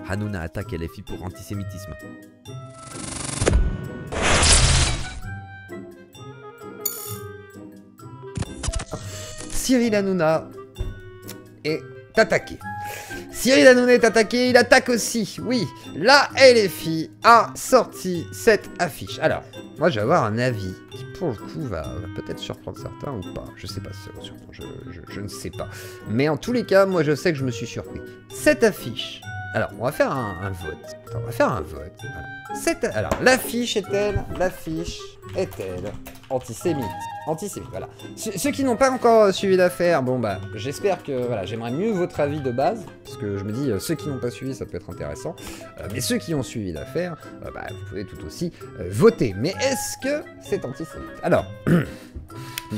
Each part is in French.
Hanouna attaque LFI pour antisémitisme. Cyril Hanouna est attaqué. Cyril Hanouna est attaqué, il attaque aussi, oui. La LFI a sorti cette affiche. Alors, moi je vais avoir un avis qui pour le coup va peut-être surprendre certains ou pas. Je sais pas si ça va surprendre, je ne sais pas. Mais en tous les cas, moi je sais que je me suis surpris. Cette affiche, alors on va faire un vote. Attends, on va faire un vote. Voilà. Alors, l'affiche est-elle antisémite? Antisémite, voilà. Ceux qui n'ont pas encore suivi l'affaire, bon bah, j'espère que, voilà, j'aimerais mieux votre avis de base, parce que je me dis, ceux qui n'ont pas suivi, ça peut être intéressant, mais ceux qui ont suivi l'affaire, bah, vous pouvez tout aussi voter. Mais est-ce que c'est antisémite? Alors,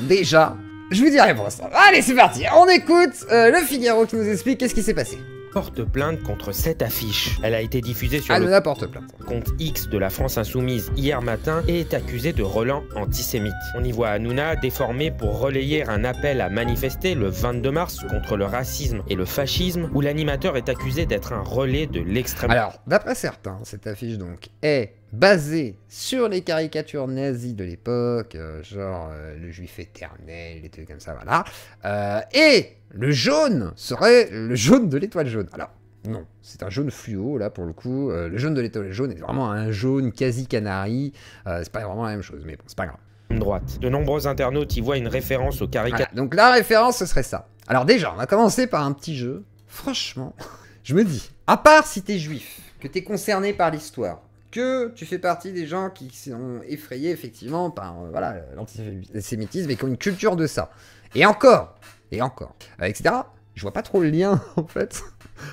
déjà, je vous dis la réponse. Allez, c'est parti, on écoute le Figaro qui nous explique qu'est-ce qui s'est passé. Porte plainte contre cette affiche. Elle a été diffusée sur Hanouna porte plainte. compte X de la France Insoumise hier matin et est accusée de relents antisémites. On y voit Hanouna déformé pour relayer un appel à manifester le 22 mars contre le racisme et le fascisme, où l'animateur est accusé d'être un relais de l'extrême. Alors, d'après certains, cette affiche donc est basée sur les caricatures nazies de l'époque, genre le juif éternel, des trucs comme ça, voilà. Et le jaune serait le jaune de l'étoile jaune. Alors, non, c'est un jaune fluo, là, pour le coup. Le jaune de l'étoile jaune est vraiment un jaune quasi canari. C'est pas vraiment la même chose, mais bon, c'est pas grave. Droite. De nombreux internautes y voient une référence aux caricatures. Voilà, donc la référence, ce serait ça. Alors déjà, on va commencer par un petit jeu. Franchement, je me dis, à part si t'es juif, que t'es concerné par l'histoire, que tu fais partie des gens qui sont effrayés effectivement par voilà, l'antisémitisme et qui ont une culture de ça. Et encore, etc. Je vois pas trop le lien en fait.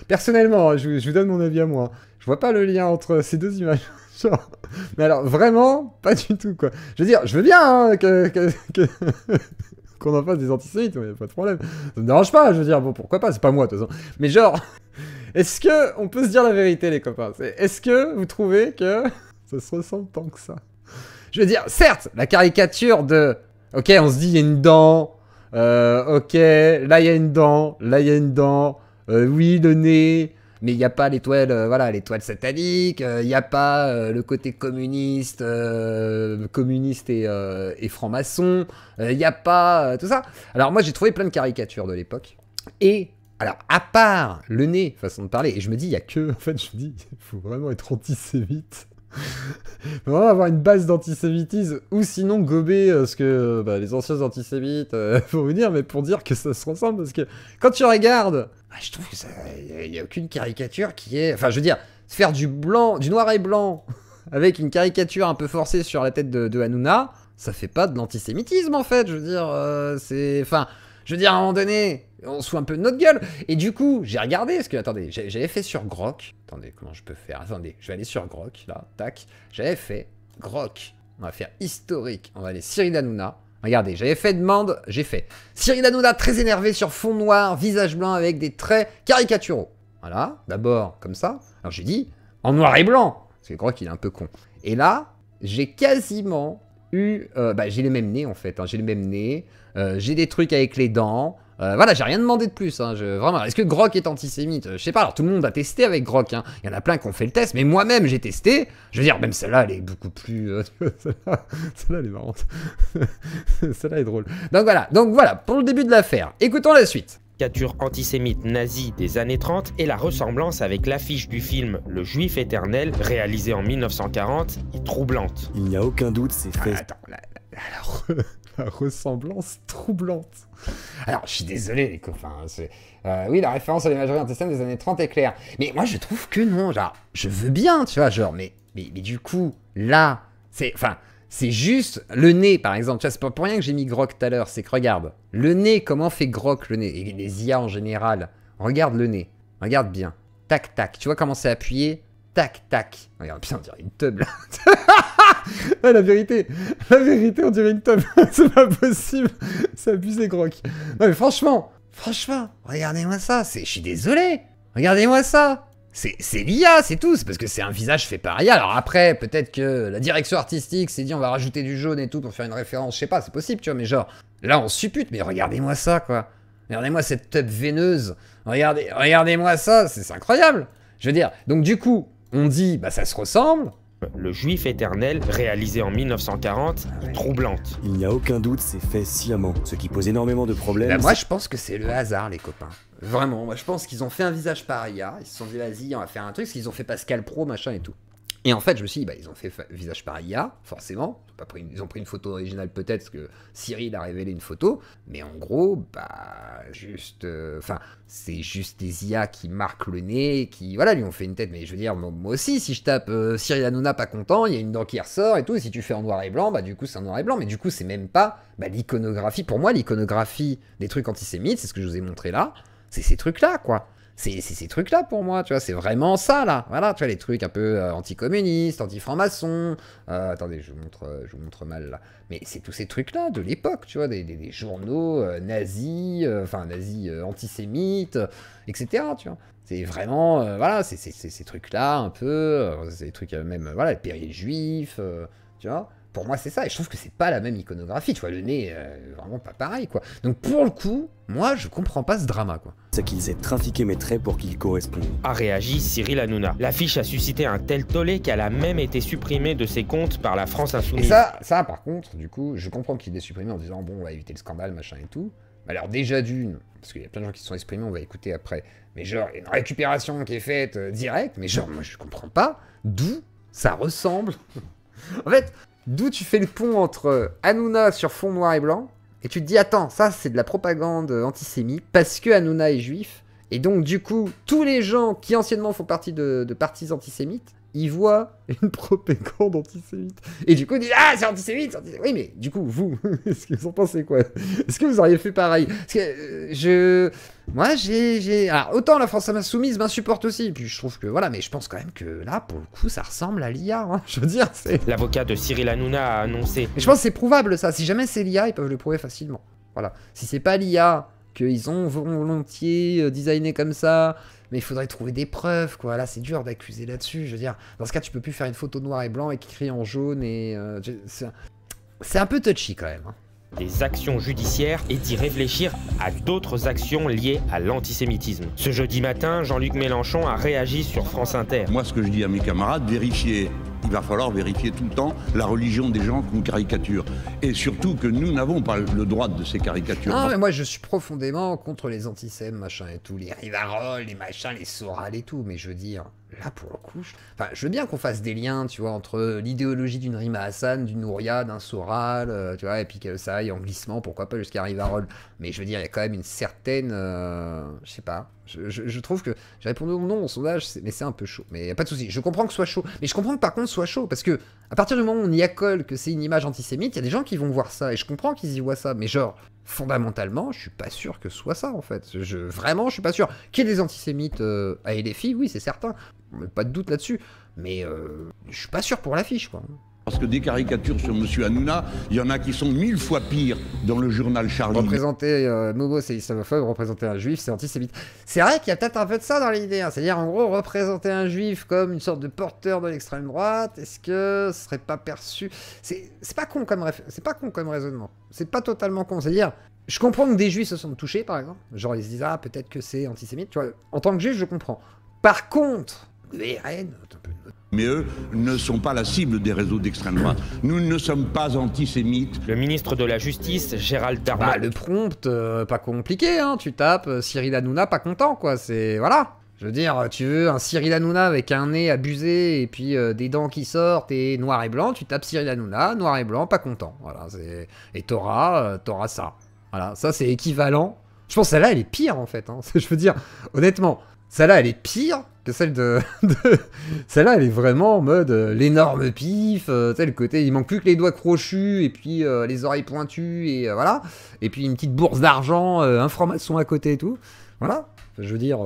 Personnellement, je vous donne mon avis à moi. Je vois pas le lien entre ces deux images. Genre, mais alors vraiment, pas du tout quoi. Je veux dire, je veux bien hein, qu'on en fasse des antisémites, mais y a pas de problème. Ça me dérange pas, je veux dire, bon pourquoi pas, c'est pas moi de toute façon. Mais genre, est-ce que on peut se dire la vérité les copains? Est-ce que vous trouvez que ça se ressemble tant que ça? Je veux dire, certes, la caricature de, ok, on se dit il y a une dent. Ok, là il y a une dent, là il y a une dent, oui le nez, mais il n'y a pas l'étoile, voilà, l'étoile satanique, il n'y a pas le côté communiste, et franc-maçon, il n'y a pas tout ça. Alors moi j'ai trouvé plein de caricatures de l'époque, et alors à part le nez, façon de parler, et je me dis il y a que, en fait je me dis, il faut vraiment être antisémite. Il faut vraiment avoir une base d'antisémitisme ou sinon gober ce que les anciens antisémites vont vous dire, mais pour dire que ça se ressemble, parce que quand tu regardes, je trouve qu'il n'y a aucune caricature qui est... Enfin, je veux dire, faire du blanc, du noir et blanc avec une caricature un peu forcée sur la tête de Hanouna, ça fait pas de l'antisémitisme en fait, je veux dire, c'est... Enfin, je veux dire, à un moment donné, on se fout un peu de notre gueule. Et du coup, j'ai regardé, parce que, attendez, j'avais fait sur Grok. Attendez, comment je peux faire? Attendez, je vais aller sur Grok, là, tac. J'avais fait Grok. On va faire historique. On va aller Cyril Hanouna. Regardez, j'avais fait demande, j'ai fait. Cyril Hanouna très énervé sur fond noir, visage blanc avec des traits caricaturaux. Voilà, d'abord, comme ça. Alors j'ai dit, en noir et blanc. Parce que Grok, il est un peu con. Et là, j'ai quasiment eu... j'ai les mêmes nez, en fait. Hein, j'ai les mêmes nez. J'ai des trucs avec les dents. Voilà, j'ai rien demandé de plus. Hein, vraiment, est-ce que Grok est antisémite? Je sais pas. Alors, tout le monde a testé avec Grok. Hein. Il y en a plein qui ont fait le test. Mais moi-même, j'ai testé. Je veux dire, même celle-là, elle est beaucoup plus... celle-là, elle est marrante. Celle-là est drôle. Donc voilà, pour le début de l'affaire. Écoutons la suite. Caricature antisémite nazie des années 30 et la ressemblance avec l'affiche du film Le Juif éternel, réalisé en 1940, est troublante. Il n'y a aucun doute, c'est fait. Attends, alors, la ressemblance troublante. Alors, je suis désolé les copains. Oui, la référence à l'imagerie antisémite des années 30 est claire. Mais moi, je trouve que non. Genre, je veux bien, tu vois, genre, mais du coup, là, c'est juste le nez, par exemple. Tu vois, c'est pas pour rien que j'ai mis Grok tout à l'heure. C'est que regarde, le nez, comment fait Grok le nez? Et les IA en général. Regarde le nez. Regarde bien. Tac, tac. Tu vois comment c'est appuyé? Tac, tac. Regarde, putain, on dirait une tub là. Ouais, la vérité, on dirait une tub. C'est pas possible. C'est abusé, Grok. Non, mais franchement, regardez-moi ça. Je suis désolé. Regardez-moi ça. C'est l'IA, c'est tout. C'est parce que c'est un visage fait par IA. Alors après, peut-être que la direction artistique s'est dit on va rajouter du jaune et tout pour faire une référence. Je sais pas, c'est possible, tu vois. Mais genre, là, on suppute. Mais regardez-moi ça, quoi. Regardez-moi cette tub veineuse. Regardez-moi ça. C'est incroyable. Je veux dire, donc du coup, on dit, bah ça se ressemble. Le Juif éternel, réalisé en 1940, est troublante. Il n'y a aucun doute, c'est fait sciemment, ce qui pose énormément de problèmes. Bah, moi, je pense que c'est le hasard, les copains. Vraiment, moi, je pense qu'ils ont fait un visage par IA. Ils se sont dit, vas-y, on va faire un truc, parce qu'ils ont fait Pascal Pro, machin et tout. Et en fait, je me suis dit, bah, ils ont fait visage par IA, forcément. Ils ont pris une photo originale, peut-être, parce que Cyril a révélé une photo. Mais en gros, bah, juste. Enfin, c'est juste des IA qui marquent le nez, qui, voilà, lui ont fait une tête. Mais je veux dire, moi aussi, si je tape Cyril Hanouna pas content, il y a une dent qui ressort et tout. Et si tu fais en noir et blanc, bah, du coup, c'est en noir et blanc. Mais du coup, c'est même pas l'iconographie. Pour moi, l'iconographie des trucs antisémites, c'est ce que je vous ai montré là. C'est ces trucs-là, quoi. C'est ces trucs-là pour moi, tu vois, c'est vraiment ça, là. Voilà, tu vois, les trucs un peu anticommunistes, anti-franc-maçon. Attendez, je vous montre mal, là. Mais c'est tous ces trucs-là de l'époque, tu vois, des journaux nazis, nazis antisémites, etc., tu vois. C'est vraiment, voilà, c'est ces trucs-là, un peu, c'est des trucs même, voilà, le péril juif, tu vois. Pour moi, c'est ça, et je trouve que c'est pas la même iconographie, tu vois, le nez, vraiment pas pareil, quoi. Donc pour le coup, moi, je comprends pas ce drama, quoi. C'est qu'ils aient trafiqué mes traits pour qu'ils correspondent. A réagi Cyril Hanouna. L'affiche a suscité un tel tollé qu'elle a même été supprimée de ses comptes par la France Insoumise. Et ça, par contre, du coup, je comprends qu'il l'ait supprimé en disant, bon, on va éviter le scandale, machin et tout. Alors déjà d'une, parce qu'il y a plein de gens qui se sont exprimés, on va écouter après, mais genre, il y a une récupération qui est faite direct, mais genre, moi, je comprends pas d'où ça ressemble. En fait... D'où tu fais le pont entre Hanouna sur fond noir et blanc, et tu te dis, attends, ça c'est de la propagande antisémite, parce que Hanouna est juif, et donc du coup, tous les gens qui anciennement font partie de partis antisémites, ils voient une propagande antisémite. Et du coup, ils disent, ah, c'est antisémite, c'est antisémite. Oui, mais du coup, vous, est-ce que vous en pensez quoi? Est-ce que vous auriez fait pareil? Parce que moi, alors, autant la France Insoumise m'insupporte aussi, puis je trouve que, voilà, mais je pense quand même que là, pour le coup, ça ressemble à l'IA, hein. Je veux dire, c'est... L'avocat de Cyril Hanouna a annoncé... Mais je pense que c'est prouvable, ça. Si jamais c'est l'IA, ils peuvent le prouver facilement. Voilà. Si c'est pas l'IA, qu'ils ont volontiers designé comme ça... Mais il faudrait trouver des preuves, quoi. Là, c'est dur d'accuser là-dessus. Je veux dire, dans ce cas, tu peux plus faire une photo noir et blanc écrit en jaune et... c'est un peu touchy, quand même. Hein. Des actions judiciaires et d'y réfléchir à d'autres actions liées à l'antisémitisme. Ce jeudi matin, Jean-Luc Mélenchon a réagi sur France Inter. Moi, ce que je dis à mes camarades, vérifiez. Il va falloir vérifier tout le temps la religion des gens qu'on caricature. Et surtout que nous n'avons pas le droit de ces caricatures. Non, mais moi, je suis profondément contre les antisèmes, machin et tout, les Rivarol, les machins, les Soral et tout, mais je veux dire, là, pour le coup, je veux bien qu'on fasse des liens, tu vois, entre l'idéologie d'une Rima Hassan, d'une Nouria, d'un Soral, tu vois, et puis que ça aille en glissement, pourquoi pas jusqu'à Rivarol. Mais je veux dire, il y a quand même une certaine, je sais pas, je trouve que j'ai répondu non au sondage, mais c'est un peu chaud. Mais y a pas de souci, je comprends que ce soit chaud. Mais je comprends que par contre soit chaud, parce que à partir du moment où on y accole que c'est une image antisémite, il y a des gens qui vont voir ça, et je comprends qu'ils y voient ça. Mais genre, fondamentalement, je suis pas sûr que ce soit ça en fait. Vraiment, je suis pas sûr. Qu'il y ait des antisémites à LFI, oui, c'est certain. Pas de doute là-dessus. Mais je suis pas sûr pour l'affiche, quoi. Parce que des caricatures sur M. Hanouna, il y en a qui sont 1000 fois pires dans le journal Charlie. Représenter Momo, c'est islamophobe, représenter un juif, c'est antisémite. C'est vrai qu'il y a peut-être un peu de ça dans l'idée. Hein. C'est-à-dire, en gros, représenter un juif comme une sorte de porteur de l'extrême droite, est-ce que ce serait pas perçu... C'est pas con comme raisonnement. C'est pas totalement con. C'est-à-dire, je comprends que des juifs se sont touchés, par exemple. Genre, ils se disent, ah, peut-être que c'est antisémite. Tu vois, en tant que juif, je comprends. Par contre, les RN, mais eux ne sont pas la cible des réseaux d'extrême droite. Nous ne sommes pas antisémites. Le ministre de la Justice, Gérald Darmanin... Bah, le prompt, pas compliqué, hein. Tu tapes Cyril Hanouna pas content, quoi. C'est... Voilà. Je veux dire, tu veux un Cyril Hanouna avec un nez abusé et puis des dents qui sortent et noir et blanc, tu tapes Cyril Hanouna, noir et blanc, pas content. Voilà, c'est... Et t'auras ça. Voilà, ça c'est équivalent. Je pense que celle-là, elle est pire, en fait. Hein. Je veux dire, honnêtement, celle-là, elle est pire que celle de... Celle-là, elle est vraiment en mode l'énorme pif, tu sais, le côté, il manque plus que les doigts crochus, et puis les oreilles pointues, et voilà. Et puis une petite bourse d'argent, un franc-maçon à côté et tout. Voilà. Je veux dire...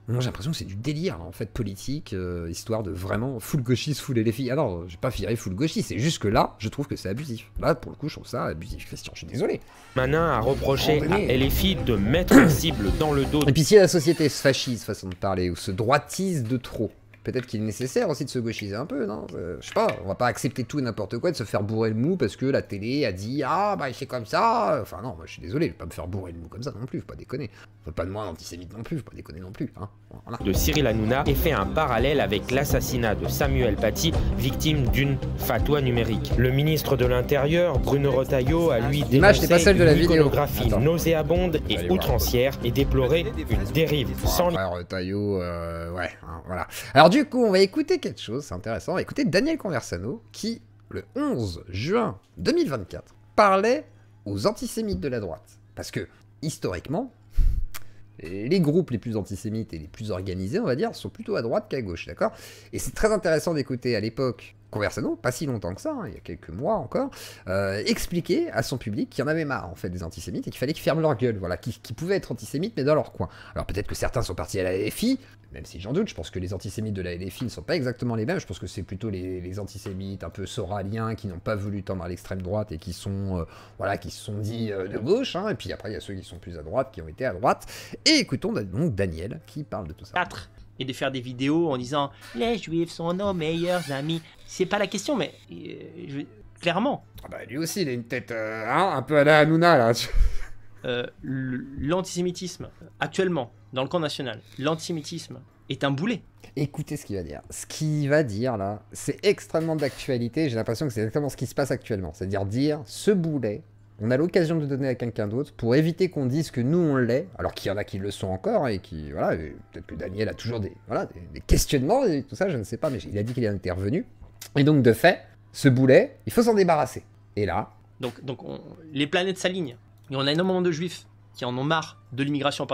Moi, j'ai l'impression que c'est du délire, en fait, politique, histoire de vraiment full gauchiste, full LFI. Ah non, j'ai pas viré full gauchiste, c'est juste que là, je trouve que c'est abusif. Là, pour le coup, je trouve ça abusif, Christian, je suis désolé. Manin a reproché à LFI de mettre la cible dans le dos. Et puis si la société se fascise, façon de parler, ou se droitise de trop, peut-être qu'il est nécessaire aussi de se gauchiser un peu, non? Je sais pas, on va pas accepter tout et n'importe quoi, de se faire bourrer le mou parce que la télé a dit « Ah, bah c'est comme ça !» Enfin non, moi je suis désolé, je vais pas me faire bourrer le mou comme ça non plus, faut pas déconner. Faut pas de moi un antisémite non plus, faut pas déconner non plus, hein. Voilà. De Cyril Hanouna et fait un parallèle avec l'assassinat de Samuel Paty, victime d'une fatwa numérique. Le ministre de l'Intérieur, Bruno Retailleau, a lui L'image n'est pas dénoncé celle de la une vidéo. iconographie Attends. nauséabonde et Allez voir. outrancière et déploré une dérive sans Frère Taillot, ouais, hein, voilà. Alors du coup, on va écouter quelque chose, c'est intéressant. On va écouter Daniel Conversano qui, le 11 juin 2024, parlait aux antisémites de la droite. Parce que, historiquement, les groupes les plus antisémites et les plus organisés, on va dire, sont plutôt à droite qu'à gauche, d'accord? Et c'est très intéressant d'écouter à l'époque Conversano, pas si longtemps que ça, hein, il y a quelques mois encore, expliquer à son public qu'il y en avait marre en fait des antisémites et qu'il fallait qu'ils ferment leur gueule, voilà, qui pouvaient être antisémites mais dans leur coin. Alors peut-être que certains sont partis à la LFI, même si j'en doute, je pense que les antisémites de la LFI ne sont pas exactement les mêmes, je pense que c'est plutôt les antisémites un peu soraliens qui n'ont pas voulu tendre à l'extrême droite et qui sont, voilà, qui se sont dit de gauche, hein, et puis après il y a ceux qui sont plus à droite, qui ont été à droite. Et écoutons donc Daniel qui parle de tout ça. Et de faire des vidéos en disant les juifs sont nos meilleurs amis. C'est pas la question, mais clairement. Ah bah lui aussi il a une tête hein, un peu à la Hanouna là. L'antisémitisme, actuellement, dans le camp national, l'antisémitisme est un boulet. Écoutez ce qu'il va dire. Ce qu'il va dire là, c'est extrêmement d'actualité. J'ai l'impression que c'est exactement ce qui se passe actuellement. C'est-à-dire dire ce boulet, on a l'occasion de le donner à quelqu'un d'autre pour éviter qu'on dise que nous on l'est, alors qu'il y en a qui le sont encore et qui, voilà, peut-être que Daniel a toujours des questionnements et tout ça, je ne sais pas, mais il a dit qu'il est intervenu. Et donc de fait, ce boulet, il faut s'en débarrasser. Et là... Donc les planètes s'alignent. Et on a énormément de juifs qui en ont marre de l'immigration, en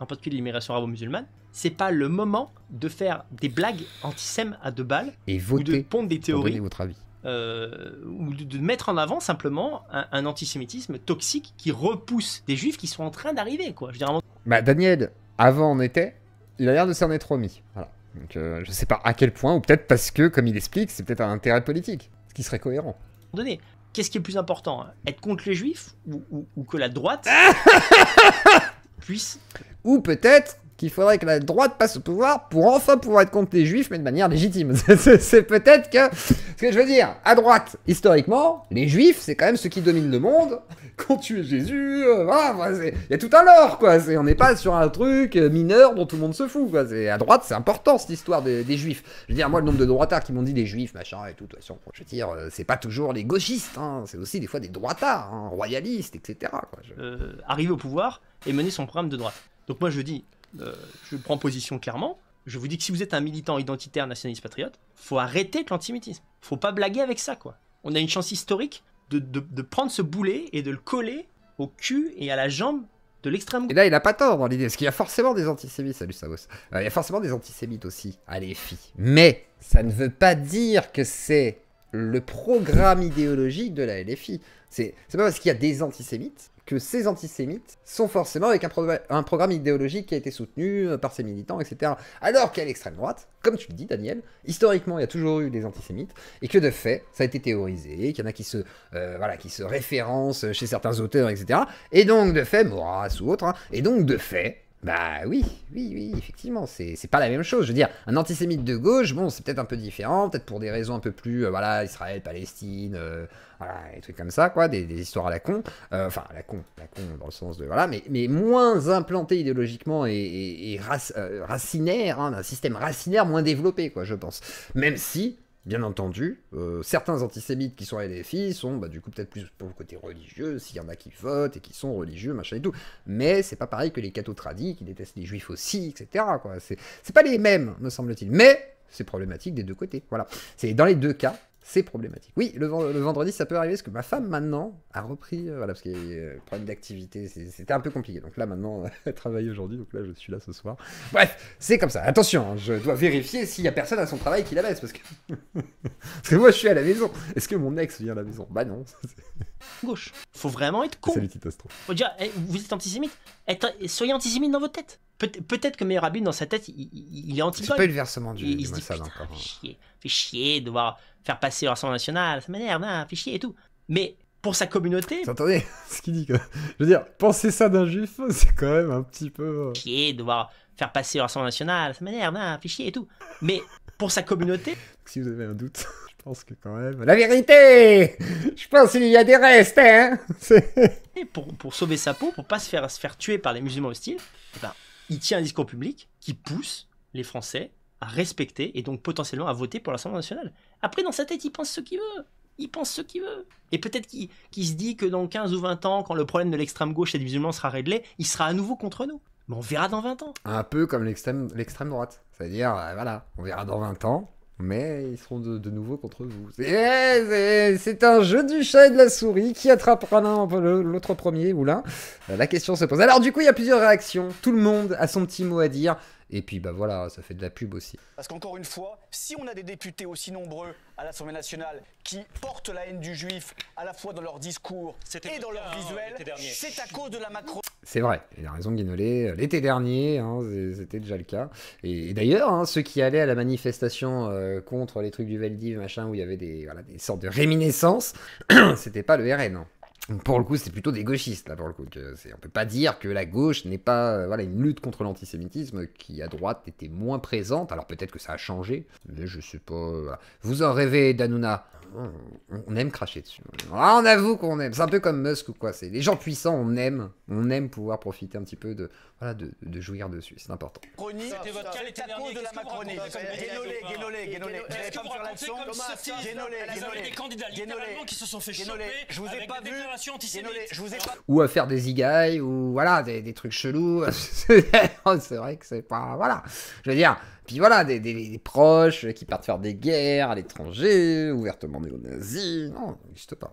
particulier l'immigration arabo-musulmane. C'est pas le moment de faire des blagues antisèmes à 2 balles et ou de voter pondre des pour théories. donner votre avis. Ou de mettre en avant simplement un antisémitisme toxique qui repousse des juifs qui sont en train d'arriver, quoi. Je dirais, Bah Daniel, avant on était, il a l'air de s'en être remis. Voilà. Donc je sais pas à quel point, ou peut-être parce que, comme il explique, c'est peut-être un intérêt politique, ce qui serait cohérent. donné, qu'est-ce qui est le plus important, hein, être contre les juifs ou que la droite puisse... Ou peut-être qu'il faudrait que la droite passe au pouvoir pour enfin pouvoir être contre les juifs, mais de manière légitime. C'est peut-être que... Ce que je veux dire, à droite, historiquement, les juifs, c'est quand même ceux qui dominent le monde. Quand tu es Jésus, voilà, il y a tout un lore, quoi. On n'est pas sur un truc mineur dont tout le monde se fout, quoi. À droite, c'est important, cette histoire des juifs. Je veux dire, moi, le nombre de droitards qui m'ont dit les juifs, machin, et tout, de toute façon, je veux dire, c'est pas toujours les gauchistes, hein. C'est aussi des fois des droitards, hein, royalistes, etc., quoi. Arriver au pouvoir et mener son programme de droite. Donc moi, je dis... je prends position clairement. Je vous dis que si vous êtes un militant identitaire nationaliste patriote, faut arrêter l'antisémitisme. Faut pas blaguer avec ça, quoi. On a une chance historique de prendre ce boulet et de le coller au cul et à la jambe de l'extrême gauche. Et là, il a pas tort dans l'idée, parce qu'il y a forcément des antisémites, salut Savos. Il y a forcément des antisémites aussi à l'EFI. Mais ça ne veut pas dire que c'est le programme idéologique de la LFI. C'est pas parce qu'il y a des antisémites que ces antisémites sont forcément avec un programme idéologique qui a été soutenu par ses militants, etc. Alors qu'à l'extrême droite, comme tu le dis Daniel, historiquement il y a toujours eu des antisémites, et que de fait, ça a été théorisé, qu'il y en a qui se référencent chez certains auteurs, etc. Et donc de fait, Maurras ou autre, hein, et donc de fait... Bah oui, effectivement, c'est pas la même chose. Je veux dire, un antisémite de gauche, bon, c'est peut-être un peu différent, peut-être pour des raisons un peu plus, voilà, Israël, Palestine, voilà, des trucs comme ça, quoi, des histoires à la con, enfin, à la con dans le sens de, voilà, mais moins implanté idéologiquement et racinaire, hein, un système racinaire moins développé, quoi, je pense. Même si... Bien entendu, certains antisémites qui sont à LFI sont bah, du coup peut-être plus pour le côté religieux, s'il y en a qui votent et qui sont religieux, machin et tout. Mais c'est pas pareil que les cathos tradis qui détestent les juifs aussi, etc. quoi. C'est pas les mêmes, me semble-t-il. Mais c'est problématique des deux côtés. Voilà. C'est dans les deux cas, c'est problématique. Oui, le vendredi, ça peut arriver parce que ma femme maintenant a repris, voilà, parce qu'il y a problème d'activité, c'était un peu compliqué. Donc là maintenant, elle travaille aujourd'hui, donc là je suis là ce soir. Bref, c'est comme ça. Attention, hein, je dois vérifier s'il y a personne à son travail qui la baisse, parce que parce que moi je suis à la maison. Est-ce que mon ex vient à la maison? Bah non. Gauche. Faut vraiment être con. C'est les catastrophes. Faut dire, vous êtes antisémite, soyez antisémite dans votre tête. Peut-être que Meir Habib, dans sa tête, il est anti-goy. C'est pas eu le versement du il se dit, Mossad putain, encore. fait chier de devoir faire passer le Rassemblement National, ça m'énerve, fait chier et tout. Mais pour sa communauté... Vous entendez ce qu'il dit, quoi. Je veux dire, penser ça d'un juif, c'est quand même un petit peu... chier de devoir faire passer le Rassemblement National, ça m'énerve, hein, fais chier et tout. Mais pour sa communauté, Si vous avez un doute, je pense que quand même... La vérité, je pense qu'il y a des restes, hein. pour sauver sa peau, pour pas se faire tuer par les musulmans hostiles, eh ben, il tient un discours public qui pousse les Français à respecter et donc potentiellement à voter pour l'Assemblée nationale. Après, dans sa tête, il pense ce qu'il veut. Il pense ce qu'il veut. Et peut-être qu'il se dit que dans 15 ou 20 ans, quand le problème de l'extrême gauche et des musulmans sera réglé, il sera à nouveau contre nous. Mais on verra dans 20 ans. Un peu comme l'extrême droite. C'est-à-dire, voilà, on verra dans 20 ans, mais ils seront de nouveau contre vous. C'est un jeu du chat et de la souris qui attrapera l'autre premier ou l'un. La question se pose. Alors du coup, il y a plusieurs réactions. Tout le monde a son petit mot à dire. Et puis bah voilà, ça fait de la pub aussi. Parce qu'encore une fois, si on a des députés aussi nombreux à l'Assemblée nationale qui portent la haine du juif à la fois dans leur discours et dans leur visuel, c'est à cause de la Macron. C'est vrai, il a raison Guinolet, l'été dernier, hein, c'était déjà le cas. Et d'ailleurs, hein, ceux qui allaient à la manifestation contre les trucs du Veldiv, machin, où il y avait des sortes de réminiscences, c'était pas le RN. Hein. Pour le coup, c'est plutôt des gauchistes, là, pour le coup. On peut pas dire que la gauche n'est pas une lutte contre l'antisémitisme qui, à droite, était moins présente. Alors peut-être que ça a changé, mais je sais pas. Voilà. Vous en rêvez d'Hanouna. On aime cracher dessus. Ah, on avoue qu'on aime. C'est un peu comme Musk ou quoi. C'est les gens puissants, on aime pouvoir profiter un petit peu de jouir dessus. C'est important. C'était votre cas l'été dernier. De la Macronie. Guénolé. Vous n'allez pas me faire l'action. Guénolé, des candidats littéralement qui se sont fait choper. Je vous ai pas vu. Ou à faire des igailles, ou voilà, des trucs chelous. C'est vrai que c'est pas... Voilà. Je veux dire... Puis voilà, des proches qui partent faire des guerres à l'étranger, ouvertement néo-nazis. Non, ça n'existe pas.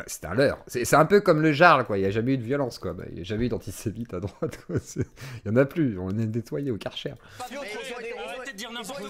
C'est un leurre. C'est un peu comme le Jarl, quoi. Il n'y a jamais eu de violence, quoi. Il n'y a jamais eu d'antisémite à droite, quoi. Il n'y en a plus. On est nettoyé au Karcher. Arrêtez de dire n'importe quoi.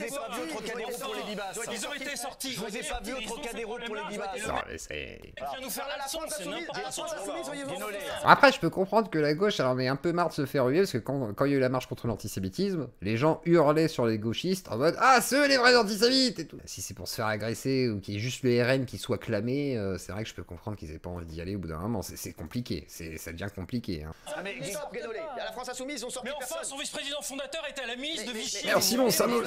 Ils ont été sortis. Je vous ai pas vu au Trocadéro pour les Dibas. Non, mais c'est... Viens nous faire la leçon, c'est n'importe quoi. Après, je peux comprendre que la gauche, elle en est un peu marre de se faire huer, parce que quand il y a eu la marche contre l'antisémitisme, les gens hurlaient sur les gauchistes en mode « Ah, ceux les vrais antisémites !» et tout. Si c'est pour se faire agresser, ou qu'il y ait juste le RN qui soit clamé, c'est vrai que je peux comprendre qu'ils aient pas envie d'y aller au bout d'un moment. C'est compliqué. Ça devient compliqué. Hein. Ah mais Guénolé, à la France Insoumise, ils ont sorti personne. Mais enfin, son vice-président fondateur était à la ministre de Vichy. Alors Simon Samos.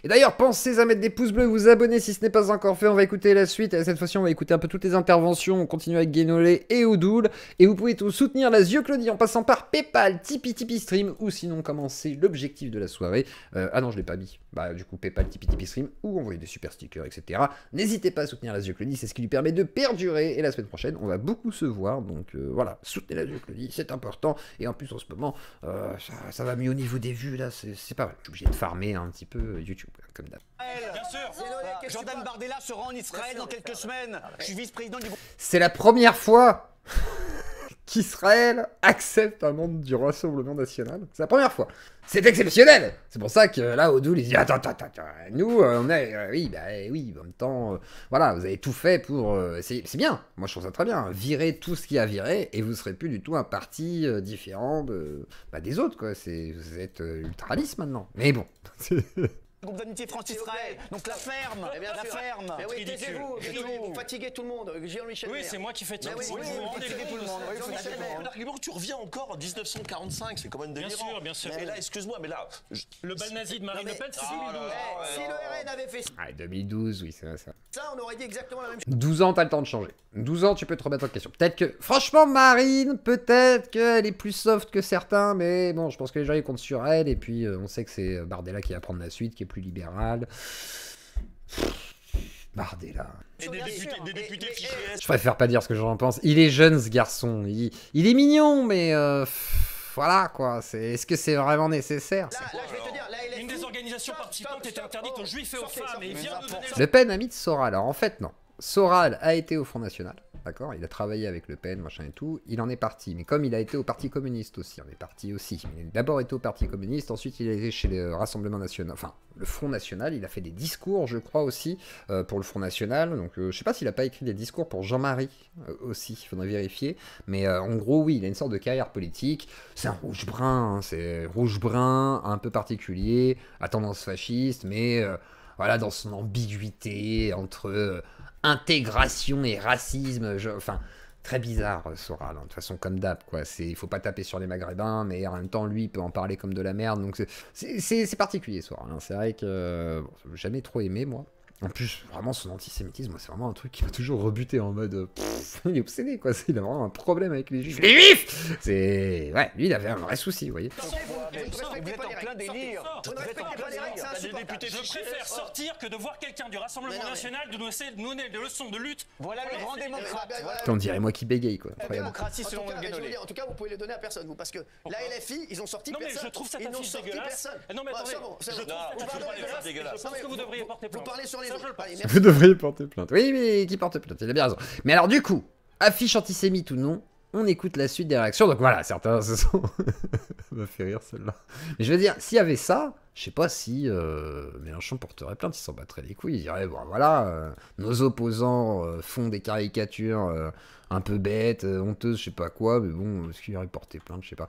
Et d'ailleurs, pensez à mettre des pouces bleus, vous abonner si ce n'est pas encore fait. On va écouter la suite. Et cette fois-ci, on va écouter un peu toutes les interventions. On continue avec Guénolé et Oudoul. Et vous pouvez tout soutenir la Zieux Claudie en passant par PayPal, Tipeee Stream, ou sinon commencer l'objectif de la soirée. Ah non, je l'ai pas mis. Bah du coup, PayPal, Tipeee Stream, ou envoyer des super stickers, etc. N'hésitez pas à soutenir la Zieux Claudie, c'est ce qui lui permet de perdurer. Et la semaine prochaine, on va beaucoup se voir. Donc voilà, soutenez la Zieux Claudie, c'est important. Et en plus, en ce moment, ça va mieux au niveau des vues, là, c'est pas mal. Je suis obligé de farmer un petit peu YouTube, comme d'hab. Bien sûr. Jordan Bardella se rend en Israël dans quelques semaines. Je suis vice-président du groupe. C'est la première fois qu'Israël accepte un membre du Rassemblement National. C'est la première fois. C'est exceptionnel. C'est pour ça que là, Oudoul, il dit attends. Nous, on est... oui, en même temps... voilà, vous avez tout fait pour... c'est bien. Moi, je trouve ça très bien. Virez tout ce qu'il y a à virer et vous serez plus du tout un parti différent des autres, quoi. Vous êtes ultraliste maintenant. Mais bon... Groupe d'amitié France-Israël, donc la ferme, la ferme. Mais oui, taisez-vous, vous fatiguez tout le monde. Jean-Michel. Oui, c'est moi qui fatigue. Vous fatiguez tout le monde. L'argument que tu reviens encore en 1945, c'est quand même délirant. Bien sûr. Et là, excuse-moi, mais là... Le bal nazi de Marine Le Pen, c'est 2012. Si le RN avait fait Ah, 2012, oui, c'est vrai ça. ça, on aurait dit exactement la même chose. 12 ans, t'as le temps de changer. 12 ans, tu peux te remettre en question. Peut-être que... Franchement, Marine, peut-être qu'elle est plus soft que certains, mais bon, je pense que les gens, ils comptent sur elle, et puis on sait que c'est Bardella qui va prendre la suite, qui est plus libéral. Bardella. Et des députés fichés. Je préfère pas dire ce que j'en pense. Il est jeune, ce garçon. Il est mignon, mais... voilà, quoi. Est-ce que c'est vraiment nécessaire? Là, je vais te dire, là, il est Une des organisations participantes était interdite aux juifs et aux femmes. Et il vient de donner... Le Pen a mis de Soral. Alors en fait, non. Soral a été au Front National, d'accord? Il a travaillé avec Le Pen, machin et tout. Il en est parti. Mais comme il a été au Parti communiste aussi, on est parti aussi. Il a d'abord été au Parti communiste, ensuite il a été chez le Rassemblement national, enfin le Front National. Il a fait des discours, je crois aussi, pour le Front National. Donc je sais pas s'il a pas écrit des discours pour Jean-Marie aussi, il faudrait vérifier. Mais en gros, oui, il a une sorte de carrière politique. C'est un rouge-brun, hein, c'est rouge-brun, un peu particulier, à tendance fasciste, mais voilà, dans son ambiguïté entre... intégration et racisme, enfin, Très bizarre, Soral, hein, de toute façon, comme d'hab, quoi. Il faut pas taper sur les Maghrébins, mais en même temps, lui, il peut en parler comme de la merde, donc c'est particulier, Soral. Hein. C'est vrai que bon, j'ai jamais trop aimé, moi. En plus, vraiment, son antisémitisme, c'est vraiment un truc qui m'a toujours rebuté en mode... il est obsédé, quoi. Il a vraiment un problème avec les juifs. Les juifs c'est... Ouais, lui, il avait un vrai souci, vous voyez. Vous êtes en plein délire. Vous êtes en plein délire. Je préfère sortir que de voir quelqu'un du Rassemblement National nous donner des leçons de lutte. Voilà le grand démocrate. On dirait moi qui bégaye, quoi. La Incroyable. démocratie selon le Guénolé. En tout cas, vous pouvez les donner à personne, vous, parce que la LFI, ils ont sorti Non mais personne. je trouve cette Ils n'ont affiche sorti dégueulasse. personne. Non mais attendez, c'est bon. je trouve cette affiche dégueulasse. Je pense que vous devriez porter Vous plainte. parlez sur les Ça, autres. je le pense. Allez, Vous devriez porter plainte. Oui, mais qui porte plainte, il a bien raison. Mais alors, du coup, affiche antisémite ou non, on écoute la suite des réactions. Donc voilà, certains se sont... Ça m'a fait rire celle-là. Mais je veux dire, s'il y avait ça, je sais pas si Mélenchon porterait plainte, il s'en battrait les couilles. Il dirait, bon voilà, nos opposants font des caricatures un peu bêtes, honteuses, je sais pas quoi, mais bon, est-ce qu'il aurait porté plainte, je sais pas.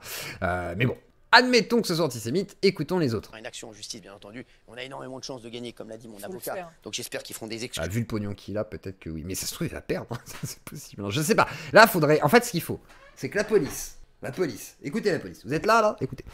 Mais bon. Admettons que ce soit antisémite, écoutons les autres. Une action en justice, bien entendu. On a énormément de chances de gagner, comme l'a dit mon avocat. Donc j'espère qu'ils feront des excuses. Vu le pognon qu'il a, peut-être que oui. Mais ça se trouve, il va perdre. Hein. Ça, c'est possible. Non, je sais pas. Là, faudrait. En fait, ce qu'il faut, c'est que la police. Écoutez la police. Vous êtes là Écoutez.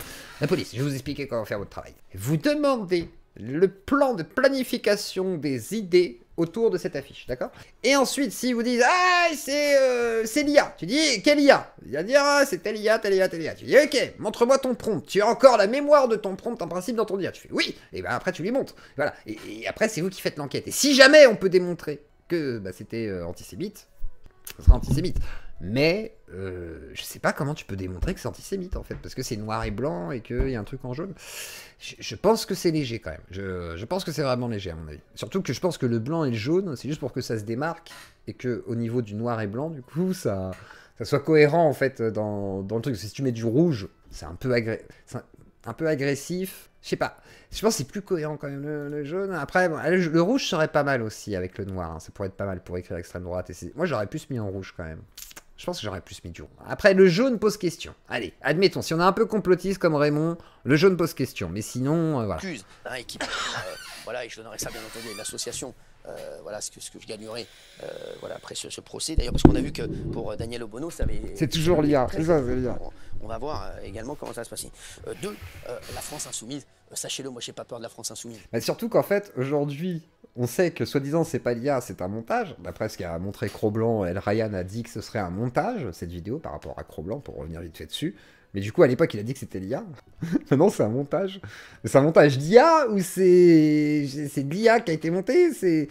La police, je vais vous expliquer comment faire votre travail. Vous demandez le plan de planification des idées autour de cette affiche, d'accord? Et ensuite, si vous dites, ah, c'est l'IA, tu dis, quelle IA? Il va dire, ah, c'est telle IA. Tu dis, ok, montre-moi ton prompt. Tu as encore la mémoire de ton prompt en principe dans ton IA. Tu fais, oui, et ben après, tu lui montres. Voilà. Et après, c'est vous qui faites l'enquête. Et si jamais on peut démontrer que bah, c'était antisémite, ça sera antisémite. Mais je sais pas comment tu peux démontrer que c'est antisémite en fait, parce que c'est noir et blanc et qu'il y a un truc en jaune. Je pense que c'est léger quand même. Je pense que c'est vraiment léger à mon avis. Surtout que je pense que le blanc et le jaune, c'est juste pour que ça se démarque et que au niveau du noir et blanc, du coup, ça soit cohérent en fait dans le truc. Si tu mets du rouge, c'est un peu agressif. Je sais pas. Je pense que c'est plus cohérent quand même le jaune. Après, bon, le rouge serait pas mal aussi avec le noir. Hein. Ça pourrait être pas mal pour écrire extrême droite. Moi, j'aurais plus mis en rouge quand même. Je pense que j'aurais plus mis du jaune. Après, le jaune pose question. Allez, admettons, si on est un peu complotiste comme Raymond, le jaune pose question. Mais sinon, voilà. Excuse, hein, équipe. Voilà, et je donnerai ça bien entendu à l'association. Voilà ce que je gagnerai voilà, après ce procès. D'ailleurs, parce qu'on a vu que pour Daniel Obono, ça avait... C'est toujours l'IA. C'est ça, c'est l'IA. On va voir également comment ça va se passer. Deux, la France insoumise. Sachez-le, moi, j'ai pas peur de la France insoumise. Mais surtout qu'en fait, aujourd'hui, on sait que soi-disant, c'est pas l'IA, c'est un montage. D'après ce qu'a montré Cro-Blanc, El Ryan a dit que ce serait un montage, cette vidéo, par rapport à Cro-Blanc, pour revenir vite fait dessus. Mais du coup, à l'époque, il a dit que c'était l'IA. Maintenant, c'est un montage. C'est un montage d'IA ou c'est l'IA qui a été monté? C'est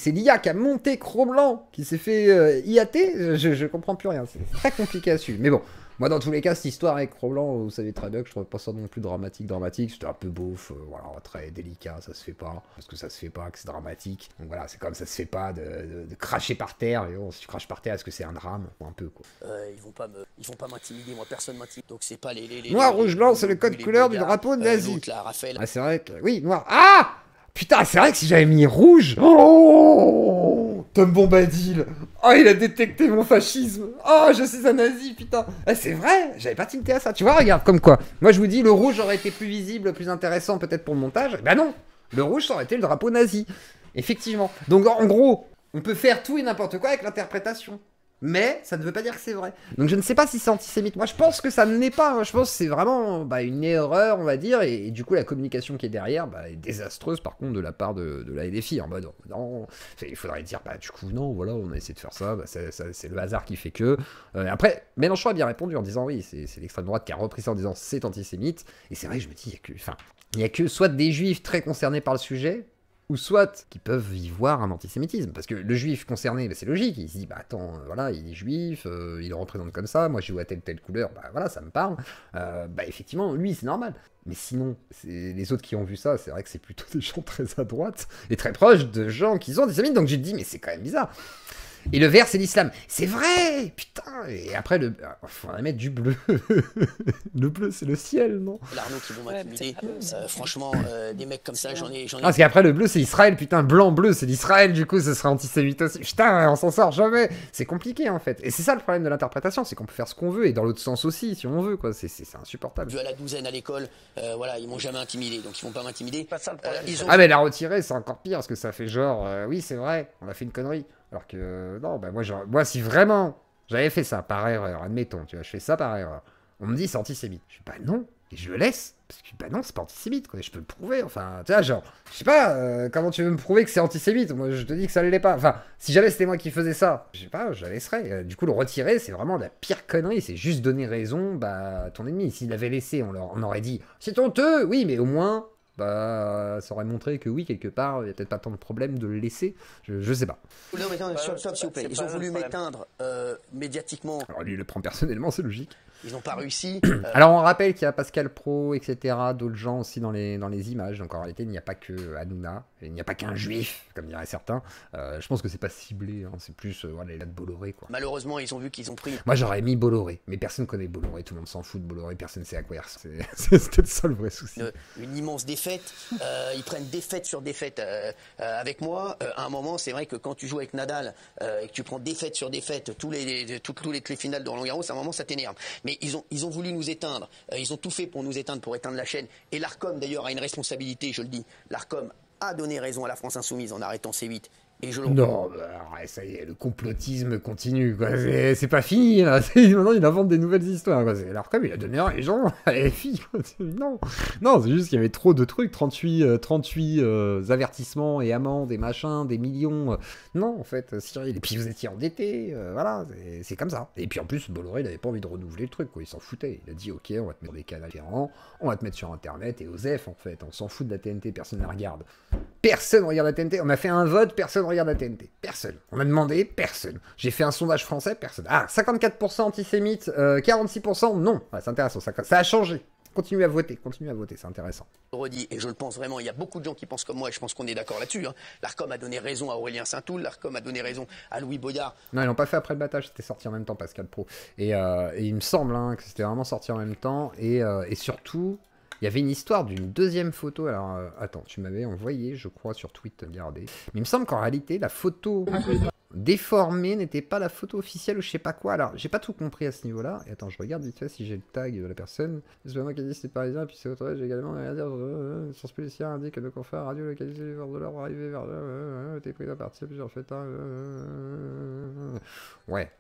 l'IA qui a monté Cro-Blanc, qui s'est fait IAT? Je comprends plus rien. C'est très compliqué à suivre. Mais bon, moi, dans tous les cas, cette histoire avec Cro-Blanc, vous savez très bien que je trouve pas ça non plus dramatique. C'était un peu beauf, voilà, très délicat, ça se fait pas. Parce que ça se fait pas, que c'est dramatique. Donc voilà, c'est comme ça se fait pas de cracher par terre. Et bon, si tu craches par terre, est-ce que c'est un drame? Un peu, quoi. Ils vont pas m'intimider, moi, personne m'intimide. Donc c'est pas les noir, rouge, blanc, c'est le code couleur du drapeau nazi. Ah, c'est vrai que... Oui, noir. Ah! Putain, c'est vrai que si j'avais mis rouge... Oh! Tom Bombadil. Oh, il a détecté mon fascisme. Oh, je suis un nazi, putain. Ah, c'est vrai, j'avais pas tilté à ça. Tu vois, regarde, comme quoi. Moi, je vous dis, le rouge aurait été plus visible, plus intéressant peut-être pour le montage. Ben non, le rouge, ça aurait été le drapeau nazi. Effectivement. Donc, en gros, on peut faire tout et n'importe quoi avec l'interprétation. Mais ça ne veut pas dire que c'est vrai. Donc je ne sais pas si c'est antisémite. Moi je pense que ça ne l'est pas. Moi, je pense que c'est vraiment une erreur, on va dire. Et du coup la communication qui est derrière est désastreuse par contre de la part de la LFI. En mode non, il faudrait dire du coup non, voilà, on a essayé de faire ça. C'est le hasard qui fait que. Après, Mélenchon a bien répondu en disant oui, c'est l'extrême droite qui a repris ça en disant c'est antisémite. Et c'est vrai, je me dis, il y a que soit des juifs très concernés par le sujet, ou soit qui peuvent y voir un antisémitisme. Parce que le juif concerné, c'est logique, il se dit, attends, voilà, il est juif, il le représente comme ça, moi je joue à telle couleur, voilà, ça me parle. Effectivement, lui, c'est normal. Mais sinon, les autres qui ont vu ça, c'est vrai que c'est plutôt des gens très à droite, et très proches de gens qui sont antisémites, donc j'ai dit, mais c'est quand même bizarre. Et le vert, c'est l'islam. C'est vrai, putain. Et après, il faudrait mettre du bleu. Le bleu, c'est le ciel, non? L'Arnaud qui vont m'intimider. Franchement, des mecs comme ça, j'en ai... Ah, parce qu'après, le bleu, c'est Israël, putain. Blanc, bleu, c'est l'Israël. Du coup, ce serait antisémite aussi. Putain, on s'en sort jamais. C'est compliqué, en fait. Et c'est ça le problème de l'interprétation, c'est qu'on peut faire ce qu'on veut. Et dans l'autre sens aussi, si on veut, quoi. C'est insupportable. Vu à la douzaine à l'école, voilà, ils m'ont jamais intimidé. Donc, ils vont pas m'intimider. Pas ça le problème. Ah, mais la retirer, c'est encore pire. Parce que ça fait genre, oui, c'est vrai, on a fait une connerie. Alors que, non, moi si vraiment J'avais fait ça par erreur, admettons, tu vois, je fais ça par erreur. On me dit c'est antisémite. Je dis bah non, et je le laisse. Parce que bah non, c'est pas antisémite, quoi. Je peux le prouver, enfin, tu vois, genre, je sais pas, comment tu veux me prouver que c'est antisémite? Moi, je te dis que ça ne l'est pas. Enfin, si jamais c'était moi qui faisais ça, je sais pas, je la laisserais. Du coup, le retirer, c'est vraiment la pire connerie. C'est juste donner raison, bah, à ton ennemi. S'il l'avait laissé, on aurait dit, c'est honteux, oui, mais au moins, bah, ça aurait montré que oui, quelque part, il n'y a peut-être pas tant de problème de le laisser. Je sais pas. Non, mais attendez, stop, s'il vous plaît. Ils ont voulu m'éteindre médiatiquement. Alors, lui, il le prend personnellement, c'est logique. Ils n'ont pas réussi. Alors on rappelle qu'il y a Pascal Pro, etc., d'autres gens aussi dans les images. Donc en réalité, il n'y a pas que Hanouna, il n'y a pas qu'un juif, comme diraient certains. Je pense que c'est pas ciblé, hein, c'est plus voilà, les là de Bolloré, quoi. Malheureusement, ils ont vu qu'ils ont pris... Moi j'aurais mis Bolloré, mais personne connaît Bolloré, tout le monde s'en fout de Bolloré, personne sait à quoi il ressemble. C'était ça le vrai souci. Une immense défaite, ils prennent défaite sur défaite avec moi. À un moment, c'est vrai que quand tu joues avec Nadal et que tu prends défaite sur défaite, toutes les finales de Roland Garros, à un moment ça t'énerve. Mais ils ont voulu nous éteindre, ils ont tout fait pour nous éteindre, pour éteindre la chaîne. Et l'Arcom d'ailleurs a une responsabilité, je le dis. L'Arcom a donné raison à la France Insoumise en arrêtant C8. Et je non, bah, ça y est, le complotisme continue, quoi. C'est pas fini, là. Maintenant, il invente des nouvelles histoires, quoi. L'Arcom, il a donné raison à la FI, quoi. Non, c'est juste qu'il y avait trop de trucs, 38 avertissements et amendes et machins, des millions. Non, en fait, Cyril, et puis vous étiez endetté, voilà, c'est comme ça. Et puis en plus, Bolloré, il avait pas envie de renouveler le truc, quoi. Il s'en foutait. Il a dit, ok, on va te mettre des canaux différents, on va te mettre sur Internet, et OSEF, en fait, on s'en fout de la TNT, personne ne la regarde. Personne regarde la TNT, on a fait un vote, personne regarde la TNT. Personne. On a demandé, personne. J'ai fait un sondage français, personne. Ah, 54% antisémites, 46% non. Ouais, c'est intéressant, ça a changé. Continuez à voter, c'est intéressant. Redit, et je le pense vraiment, il y a beaucoup de gens qui pensent comme moi, et je pense qu'on est d'accord là-dessus. Hein. L'Arcom a donné raison à Aurélien Saint-Toul, l'Arcom a donné raison à Louis Boyard. Non, ils l'ont pas fait après le battage, c'était sorti en même temps, Pascal Pro. Et il me semble que c'était vraiment sorti en même temps, et surtout... Il y avait une histoire d'une deuxième photo. Alors, attends, tu m'avais envoyé, je crois, sur Twitter, regardez. Mais il me semble qu'en réalité, la photo déformée n'était pas la photo officielle ou je sais pas quoi. Alors, j'ai pas tout compris à ce niveau-là. Et attends, je regarde vite fait si j'ai le tag de la personne. C'est pas moi qui ai dit c'était parisien, et puis c'est autre. J'ai également rien à dire. Source policière indique que nos confrères radio localisés les forces de l'ordre arrivés vers étaient pris à partir de plusieurs faits. Ouais.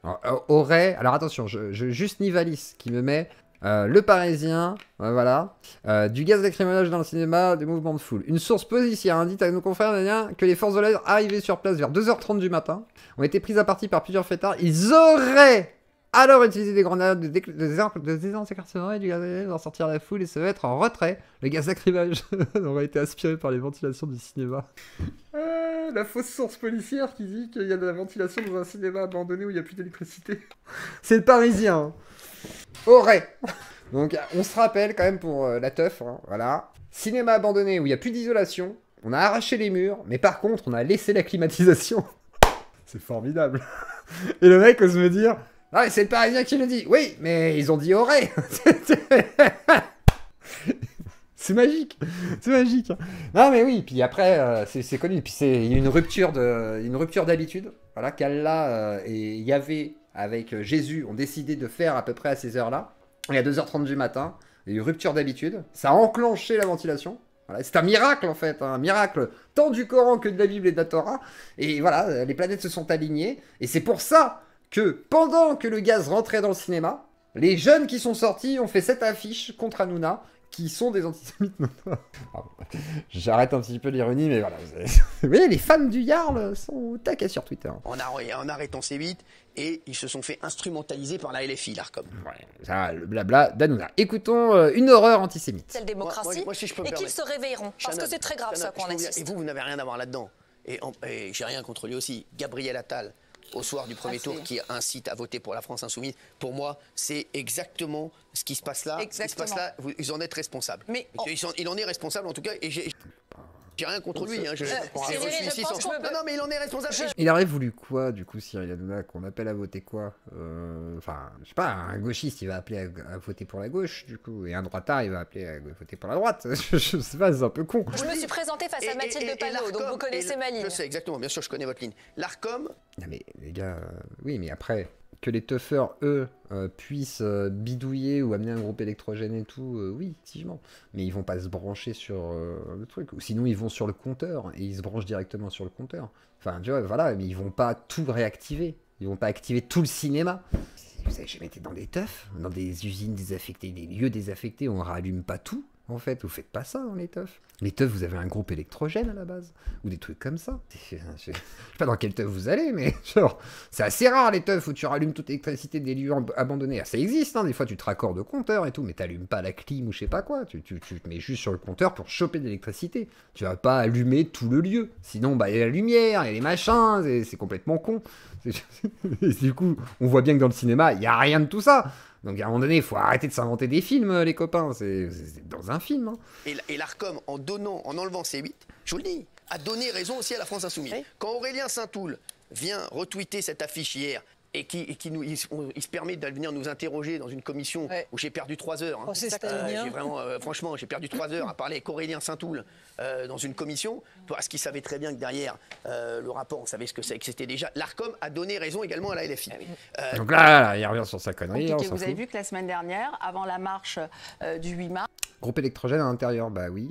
Aurait. Alors attention, juste Nivalis qui me met. Le Parisien, voilà, du gaz lacrymogène dans le cinéma, des mouvements de foule. Une source policière indique à nos confrères que les forces de l'ordre arrivées sur place vers 2h30 du matin ont été prises à partie par plusieurs fêtards. Ils auraient alors utilisé des grenades de désencerclement et du gaz lacrymogène pour sortir la foule et se mettre en retrait. Le gaz lacrymogène aurait été aspiré par les ventilations du cinéma. La fausse source policière qui dit qu'il y a de la ventilation dans un cinéma abandonné où il n'y a plus d'électricité. C'est le Parisien. Aurait. Donc on se rappelle quand même pour la teuf, hein, voilà. Cinéma abandonné où il n'y a plus d'isolation, on a arraché les murs, mais par contre on a laissé la climatisation. C'est formidable. Et le mec ose me dire, ah c'est le Parisien qui le dit. Oui, mais ils ont dit aurait. C'est magique, c'est magique. Non mais oui, puis après c'est connu, puis il y a une rupture d'habitude, voilà, qu'Allah et Yahvé avec Jésus ont décidé de faire à peu près à ces heures-là. Il y a 2h30 du matin, il y a eu rupture d'habitude, ça a enclenché la ventilation. Voilà, c'est un miracle en fait, un miracle tant du Coran que de la Bible et de la Torah. Et voilà, les planètes se sont alignées, et c'est pour ça que pendant que le gaz rentrait dans le cinéma, les jeunes qui sont sortis ont fait cette affiche contre Hanouna, qui sont des antisémites. J'arrête un petit peu l'ironie, mais voilà. Vous voyez, les fans du Yarl sont au taquet sur Twitter. En arrêtant C8, et ils se sont fait instrumentaliser par la LFI, l'Arcom. Ouais, ça, le blabla d'Hanouna. Écoutons une horreur antisémite. C'est la démocratie, moi, si je peux me et qu'ils se réveilleront. Parce Shannon, que c'est très grave, ça, qu'on assiste. Et vous n'avez rien à voir là-dedans. Et j'ai rien contre lui aussi. Gabriel Attal, au soir du premier tour, qui incite à voter pour la France Insoumise, pour moi, c'est exactement ce qui se passe là. Exactement. Ce qui se passe là, ils en êtes responsables. Mais il en est responsable, en tout cas, et j'ai rien contre lui. Hein, non, mais il en est responsable. Il aurait voulu quoi, du coup, Cyril Hanouna, qu'on appelle à voter quoi? Enfin, je sais pas, un gauchiste, il va appeler à voter pour la gauche, du coup, et un droitard, il va appeler à voter pour la droite. Je sais pas, c'est un peu con. Je me suis présentée face à Mathilde Panot, donc vous connaissez ma ligne. Je sais, exactement, bien sûr, je connais votre ligne. L'Arcom... Non mais, les gars, oui, mais après... Que les tuffers, eux, puissent bidouiller ou amener un groupe électrogène et tout, oui, effectivement. Mais ils vont pas se brancher sur le truc. Ou sinon, ils vont sur le compteur et ils se branchent directement sur le compteur. Enfin, tu vois, voilà, mais ils vont pas tout réactiver. Ils vont pas activer tout le cinéma. Vous avez jamais été dans des teufs, dans des usines désaffectées, des lieux désaffectés, on rallume pas tout. En fait, vous faites pas ça dans les teufs. Les teufs, vous avez un groupe électrogène à la base. Ou des trucs comme ça. Je sais pas dans quel teuf vous allez, mais genre, c'est assez rare les teufs où tu rallumes toute l'électricité des lieux abandonnés. Ah, ça existe, hein, des fois tu te raccordes au compteur et tout, mais t'allumes pas la clim ou je sais pas quoi. Tu te mets juste sur le compteur pour choper de l'électricité. Tu vas pas allumer tout le lieu. Sinon, bah, il y a la lumière, il y a les machins, c'est complètement con. Et du coup, on voit bien que dans le cinéma, il y a rien de tout ça. Donc à un moment donné, il faut arrêter de s'inventer des films, les copains. C'est dans un film. Hein. Et l'ARCOM, en enlevant ces 8, je vous le dis, a donné raison aussi à la France Insoumise. Oui. Quand Aurélien Saint-Toul vient retweeter cette affiche hier, et il se permet de venir nous interroger dans une commission où j'ai perdu 3 heures. Hein. J'ai vraiment, franchement, j'ai perdu 3 heures à parler avec Aurélien Saint-Toul dans une commission, parce qu'il savait très bien que derrière le rapport, on savait ce que c'était déjà. L'ARCOM a donné raison également à la LFI. Donc là, il revient sur sa connerie. Vous avez vu que la semaine dernière, avant la marche du 8 mars... Groupe électrogène à l'intérieur, bah oui...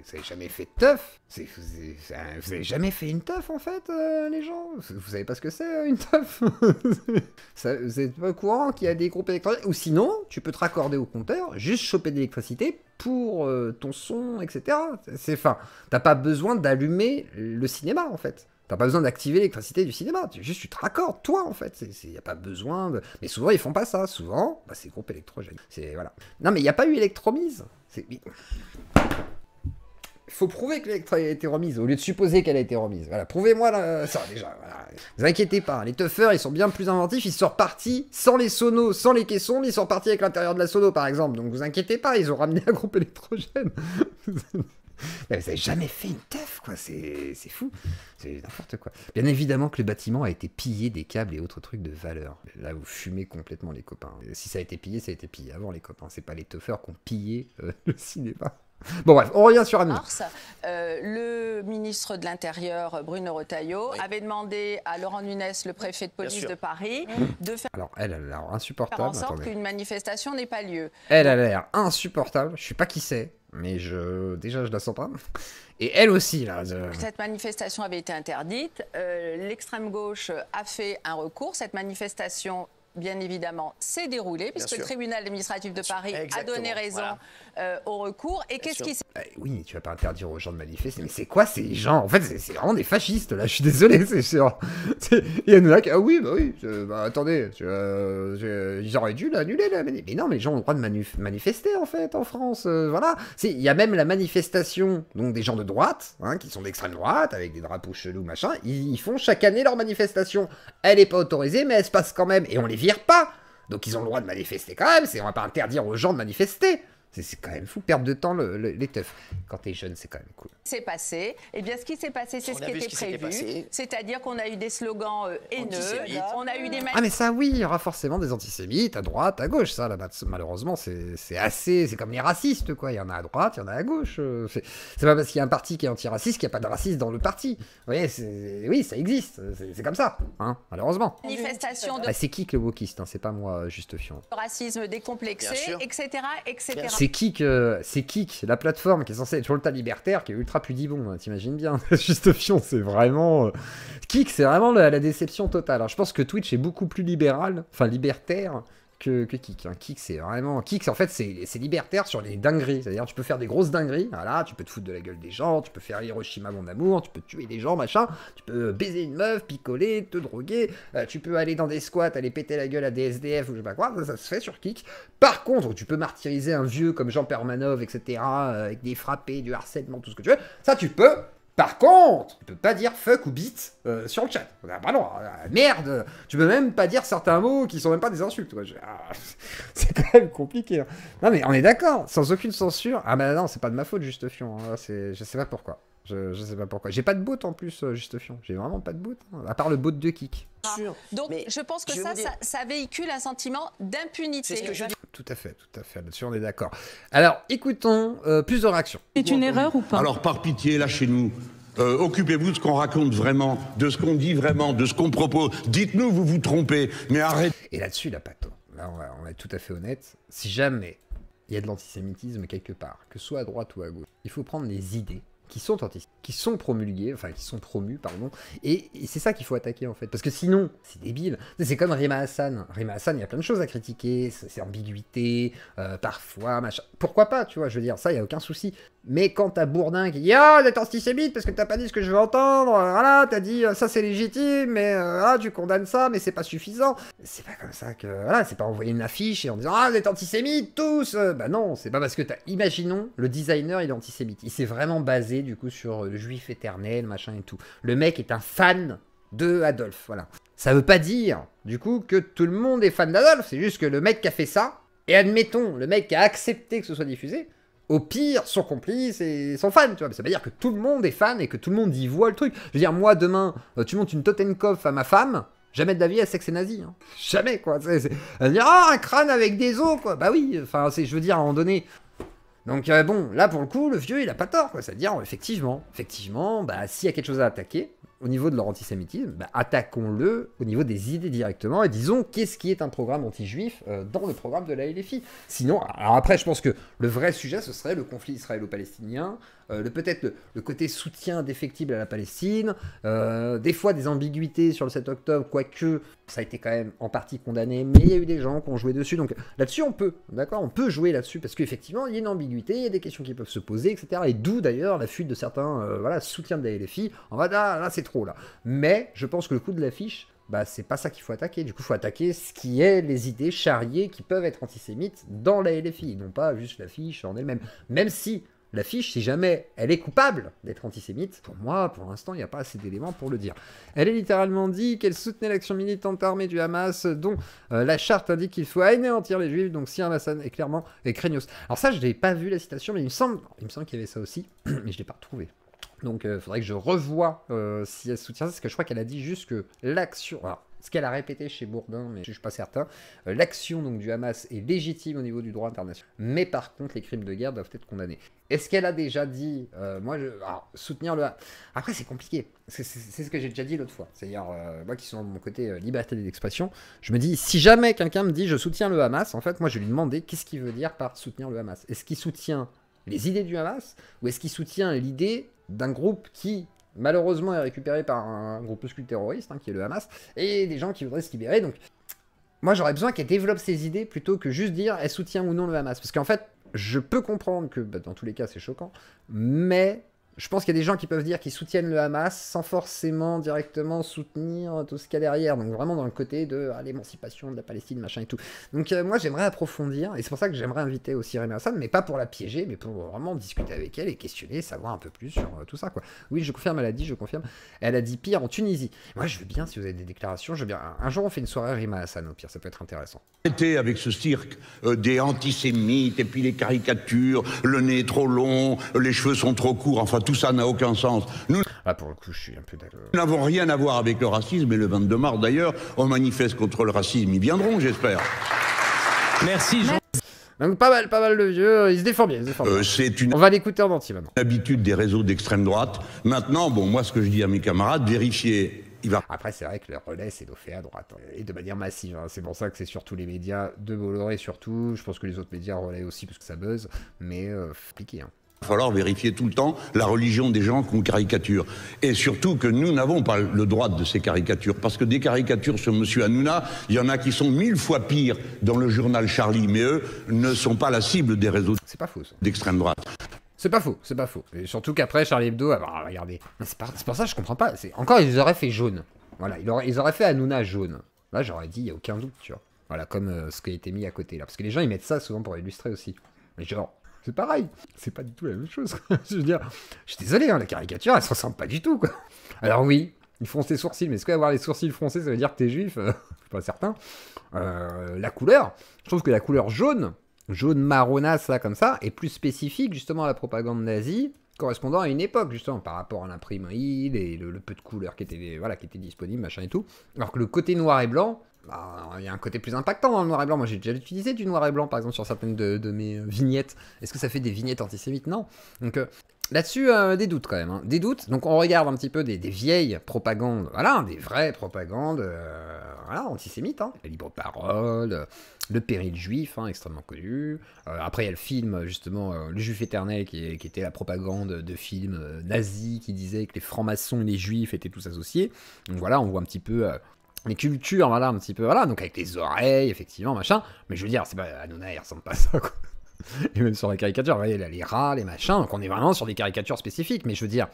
Vous avez jamais fait de teuf? Vous avez jamais fait une teuf en fait, les gens? Vous savez pas ce que c'est une teuf? Vous êtes pas au courant qu'il y a des groupes électrogènes? Ou sinon, tu peux te raccorder au compteur, juste choper de l'électricité pour ton son, etc. T'as pas besoin d'allumer le cinéma en fait. T'as pas besoin d'activer l'électricité du cinéma. Tu te raccordes, toi, en fait. Y a pas besoin de... Mais souvent, ils font pas ça. Souvent, bah, c'est groupe électrogène. Voilà. Non, mais il n'y a pas eu électromise. Il faut prouver que l'électro a été remise, au lieu de supposer qu'elle a été remise. Voilà, prouvez-moi ça, déjà. Voilà. Ne vous inquiétez pas, les teufeurs, ils sont bien plus inventifs. Ils sont repartis sans les sonos, sans les caissons, mais ils sont repartis avec l'intérieur de la sono, par exemple. Donc, vous inquiétez pas, ils ont ramené un groupe électrogène. Mais vous avez jamais fait une teuf, quoi, c'est fou, c'est n'importe quoi. Bien évidemment que le bâtiment a été pillé des câbles et autres trucs de valeur. Là, vous fumez complètement, les copains. Si ça a été pillé avant, les copains. C'est pas les teufeurs qui ont pillé le cinéma. Bon bref, on revient sur Hanouna. Le ministre de l'Intérieur, Bruno Retailleau, avait demandé à Laurent Nunez, le préfet de police de Paris, de faire elle a l'air insupportable. en sorte qu'une manifestation n'ait pas lieu. Elle a l'air insupportable, je sais pas qui c'est, mais déjà je la sens pas. Et elle aussi, là. Cette manifestation avait été interdite, l'extrême gauche a fait un recours, cette manifestation... Bien évidemment, s'est déroulé, puisque le tribunal administratif de Paris a donné raison au recours. Et qu'est-ce qui s'est... Oui, mais tu vas pas interdire aux gens de manifester. Mais c'est quoi ces gens? En fait, c'est vraiment des fascistes, là. Je suis désolé, c'est sûr. Il y en a qui... Ah oui, attendez. Ils auraient dû l'annuler, là. Mais non, mais les gens ont le droit de manifester, en fait, en France. Voilà. Il y a même la manifestation, donc des gens de droite, hein, qui sont d'extrême droite, avec des drapeaux chelous, machin. Ils font chaque année leur manifestation. Elle n'est pas autorisée, mais elle se passe quand même. Et on les pas. Donc ils ont le droit de manifester quand même, on va pas interdire aux gens de manifester. C'est quand même fou, perdre de temps les teufs. Quand t'es jeune, c'est quand même cool. C'est passé. Eh bien, ce qui s'est passé, c'est ce qui était prévu. C'est-à-dire qu'on a eu des slogans haineux, on a eu des... Ah mais ça, oui, il y aura forcément des antisémites à droite, à gauche. Ça, là, malheureusement, c'est assez... C'est comme les racistes, quoi. Il y en a à droite, il y en a à gauche. C'est pas parce qu'il y a un parti qui est antiraciste qu'il n'y a pas de racisme dans le parti. Vous voyez, oui, ça existe. C'est comme ça, hein, malheureusement. Manifestation de... c'est qui que le wokiste, hein, c'est pas moi, Justefiant. Racisme décomplexé, etc., etc. C'est Kik, la plateforme qui est censée être sur le tas libertaire, qui est ultra pudibond, hein, t'imagines bien. Justefiant, c'est vraiment... Kik, c'est vraiment la déception totale. Alors, je pense que Twitch est beaucoup plus libéral, enfin libertaire, que Kik. Hein. Kik, c'est vraiment... Kik, en fait, c'est libertaire sur les dingueries. C'est-à-dire, tu peux faire des grosses dingueries, voilà, tu peux te foutre de la gueule des gens, tu peux faire Hiroshima, mon amour, tu peux tuer des gens, machin, tu peux baiser une meuf, picoler, te droguer, tu peux aller dans des squats, aller péter la gueule à des SDF ou je sais pas quoi, ça se fait sur Kik. Par contre, tu peux martyriser un vieux comme Jean Permanov, etc., avec des frappés, du harcèlement, tout ce que tu veux, ça tu peux. Par contre, tu peux pas dire fuck ou beat sur le chat. On a pas le droit. Merde, tu peux même pas dire certains mots qui sont même pas des insultes. C'est quand même compliqué. Hein. Non mais on est d'accord, sans aucune censure. Ah bah non, c'est pas de ma faute, Justefiant. Hein. Je sais pas pourquoi. Je sais pas pourquoi. J'ai pas de bot en plus, Justefiant. J'ai vraiment pas de bot, hein, à part le bot de Kik. Donc je pense que ça véhicule un sentiment d'impunité. C'est ce que je dis. Tout à fait. Là-dessus, on est d'accord. Alors, écoutons plus de réactions. C'est une erreur ou pas? Alors, par pitié, lâchez-nous. Occupez-vous de ce qu'on raconte vraiment, de ce qu'on dit vraiment, de ce qu'on propose. Dites-nous, vous vous trompez, mais arrêtez. Et là-dessus, la pato. Là, on va être tout à fait honnête. Si jamais il y a de l'antisémitisme quelque part, que ce soit à droite ou à gauche, il faut prendre les idées qui sont antisémites, qui sont promulgués, enfin qui sont promus, pardon, et c'est ça qu'il faut attaquer en fait, parce que sinon, c'est débile. C'est comme Rima Hassan. Rima Hassan, il y a plein de choses à critiquer, c'est ambiguïté, parfois, machin. Pourquoi pas, tu vois, je veux dire, ça, il n'y a aucun souci. Mais quand t'as Bourdin qui dit « Ah, vous êtes antisémite parce que t'as pas dit ce que je veux entendre, voilà, t'as dit ça c'est légitime, mais ah, tu condamnes ça, mais c'est pas suffisant. » C'est pas comme ça que, voilà, c'est pas envoyer une affiche et en disant « Ah, vous êtes antisémites tous !» Bah non, c'est pas parce que t'as... Imaginons, le designer, il est antisémite. Il s'est vraiment basé, du coup, sur le juif éternel, machin et tout. Le mec est un fan de Adolphe, voilà. Ça veut pas dire, du coup, que tout le monde est fan d'Adolphe, c'est juste que le mec qui a fait ça, et admettons, le mec qui a accepté que ce soit diffusé, au pire, son complice et son fan, tu vois. Mais ça veut dire que tout le monde est fan et que tout le monde y voit le truc. Je veux dire, moi, demain, tu montes une Totenkopf à ma femme, jamais de la vie, elle sait que c'est nazi. Hein. Jamais, quoi. Elle va dire, ah, un crâne avec des os, quoi. Bah oui, enfin, je veux dire, à un moment donné... Donc, bon, là, pour le coup, le vieux, il a pas tort, quoi. C'est-à-dire, effectivement, bah, s'il y a quelque chose à attaquer, au niveau de leur antisémitisme, bah, attaquons-le au niveau des idées directement et disons qu'est-ce qui est un programme anti-juif dans le programme de la LFI. Sinon, alors après, je pense que le vrai sujet, ce serait le conflit israélo-palestinien, peut-être le côté soutien défectible à la Palestine, des fois des ambiguïtés sur le 7 octobre, quoique ça a été quand même en partie condamné, mais il y a eu des gens qui ont joué dessus, donc là-dessus on peut, d'accord, on peut jouer là-dessus, parce qu'effectivement il y a une ambiguïté, il y a des questions qui peuvent se poser, etc. Et d'où d'ailleurs la fuite de certains voilà, soutiens de la LFI, on va dire, là c'est trop là. Mais je pense que le coup de l'affiche, bah c'est pas ça qu'il faut attaquer, du coup il faut attaquer ce qui est les idées charriées qui peuvent être antisémites dans la LFI, non pas juste l'affiche en elle-même, même si l'affiche, si jamais elle est coupable d'être antisémite, pour moi, pour l'instant, il n'y a pas assez d'éléments pour le dire. Elle est littéralement dit qu'elle soutenait l'action militante armée du Hamas, dont la charte indique qu'il faut anéantir les juifs, donc si Hassan est clairement craignos. Alors ça, je n'ai pas vu la citation, mais il me semble qu'il y avait ça aussi, mais je ne l'ai pas retrouvé. Donc il faudrait que je revoie si elle soutient ça, parce que je crois qu'elle a dit juste que l'action... Ce qu'elle a répété chez Bourdin, mais je ne suis pas certain, l'action donc du Hamas est légitime au niveau du droit international. Mais par contre, les crimes de guerre doivent être condamnés. Est-ce qu'elle a déjà dit, soutenir le... Après, c'est compliqué. C'est ce que j'ai déjà dit l'autre fois. C'est-à-dire, moi qui suis de mon côté liberté d'expression, je me dis, si jamais quelqu'un me dit je soutiens le Hamas, en fait, moi je vais lui demander qu'est-ce qu'il veut dire par soutenir le Hamas. Est-ce qu'il soutient les idées du Hamas ou est-ce qu'il soutient l'idée d'un groupe qui... malheureusement est récupéré par un groupuscule terroriste, hein, qui est le Hamas, et des gens qui voudraient se libérer, donc moi j'aurais besoin qu'elle développe ses idées plutôt que juste dire elle soutient ou non le Hamas, parce qu'en fait, je peux comprendre que, dans tous les cas c'est choquant, mais je pense qu'il y a des gens qui peuvent dire qu'ils soutiennent le Hamas sans forcément directement soutenir tout ce qu'il y a derrière, donc vraiment dans le côté de l'émancipation de la Palestine, machin et tout. Donc moi j'aimerais approfondir, et c'est pour ça que j'aimerais inviter aussi Rima Hassan, mais pas pour la piéger, mais pour vraiment discuter avec elle et questionner, savoir un peu plus sur tout ça, quoi. Oui, je confirme, elle a dit, je confirme, elle a dit pire en Tunisie. Moi je veux bien, si vous avez des déclarations, je veux bien, un jour on fait une soirée Rima Hassan, au pire, ça peut être intéressant. Arrêtez avec ce cirque des antisémites, et puis les caricatures, le nez est trop long, les cheveux sont trop courts, enfin tout ça n'a aucun sens. Nous pour le coup, je suis un peu d'accord. Nous n'avons rien à voir avec le racisme, et le 22 mars d'ailleurs, on manifeste contre le racisme, ils viendront, j'espère. Merci Jean. Donc pas mal de vieux, il se défend bien, On va l'écouter en entier maintenant. L'habitude des réseaux d'extrême droite. Maintenant, bon, moi ce que je dis à mes camarades, vérifiez. Après, c'est vrai que le relais, c'est fait à droite, hein, et de manière massive. Hein. C'est pour ça que c'est sur tous les médias, de Bolloré surtout. Je pense que les autres médias relaient aussi parce que ça buzz, mais compliqué. Hein. Il va falloir vérifier tout le temps la religion des gens qu'on caricature. Et surtout que nous n'avons pas le droit de ces caricatures. Parce que des caricatures sur M. Hanouna, il y en a qui sont 1000 fois pires dans le journal Charlie. Mais eux ne sont pas la cible des réseaux d'extrême droite. C'est pas faux, c'est pas faux. Et surtout qu'après, Charlie Hebdo, regardez. C'est pour ça que je comprends pas. Encore, ils auraient fait jaune. Voilà, ils auraient fait Hanouna jaune. Là, j'aurais dit, il n'y a aucun doute, tu vois. Voilà, comme ce qui a été mis à côté, là. Parce que les gens, ils mettent ça souvent pour illustrer aussi. Mais genre... c'est pareil, c'est pas du tout la même chose. Je veux dire, je suis désolé, hein, la caricature, elle se ressemble pas du tout, quoi. Alors oui, ils froncent les sourcils, mais est-ce qu'avoir les sourcils froncés, ça veut dire que t'es juif? Je suis pas certain. La couleur, je trouve que la couleur jaune marronasse, là, comme ça, est plus spécifique, justement, à la propagande nazie, correspondant à une époque, justement, par rapport à l'imprimerie, le peu de couleurs qui étaient disponibles, machin et tout. Alors que le côté noir et blanc, il y a un côté plus impactant dans le noir et blanc. Moi, j'ai déjà utilisé du noir et blanc, par exemple, sur certaines de mes vignettes. Est-ce que ça fait des vignettes antisémites? Non. Donc, là-dessus, des doutes quand même. Hein. Des doutes. Donc, on regarde un petit peu des vieilles propagandes. Voilà, des vraies propagandes voilà, antisémites. Hein. La libre parole, le péril juif, hein, extrêmement connu. Après, il y a le film, justement, Le Juif éternel, qui était la propagande de films nazis qui disait que les francs-maçons et les juifs étaient tous associés. Donc voilà, on voit un petit peu les cultures, voilà, un petit peu, voilà, donc avec les oreilles, effectivement, machin. Mais je veux dire, c'est pas, Hanouna, il ressemble pas à ça, quoi. Et même sur la caricature, vous voyez, là, les rats, les machins, donc on est vraiment sur des caricatures spécifiques. Mais je veux dire,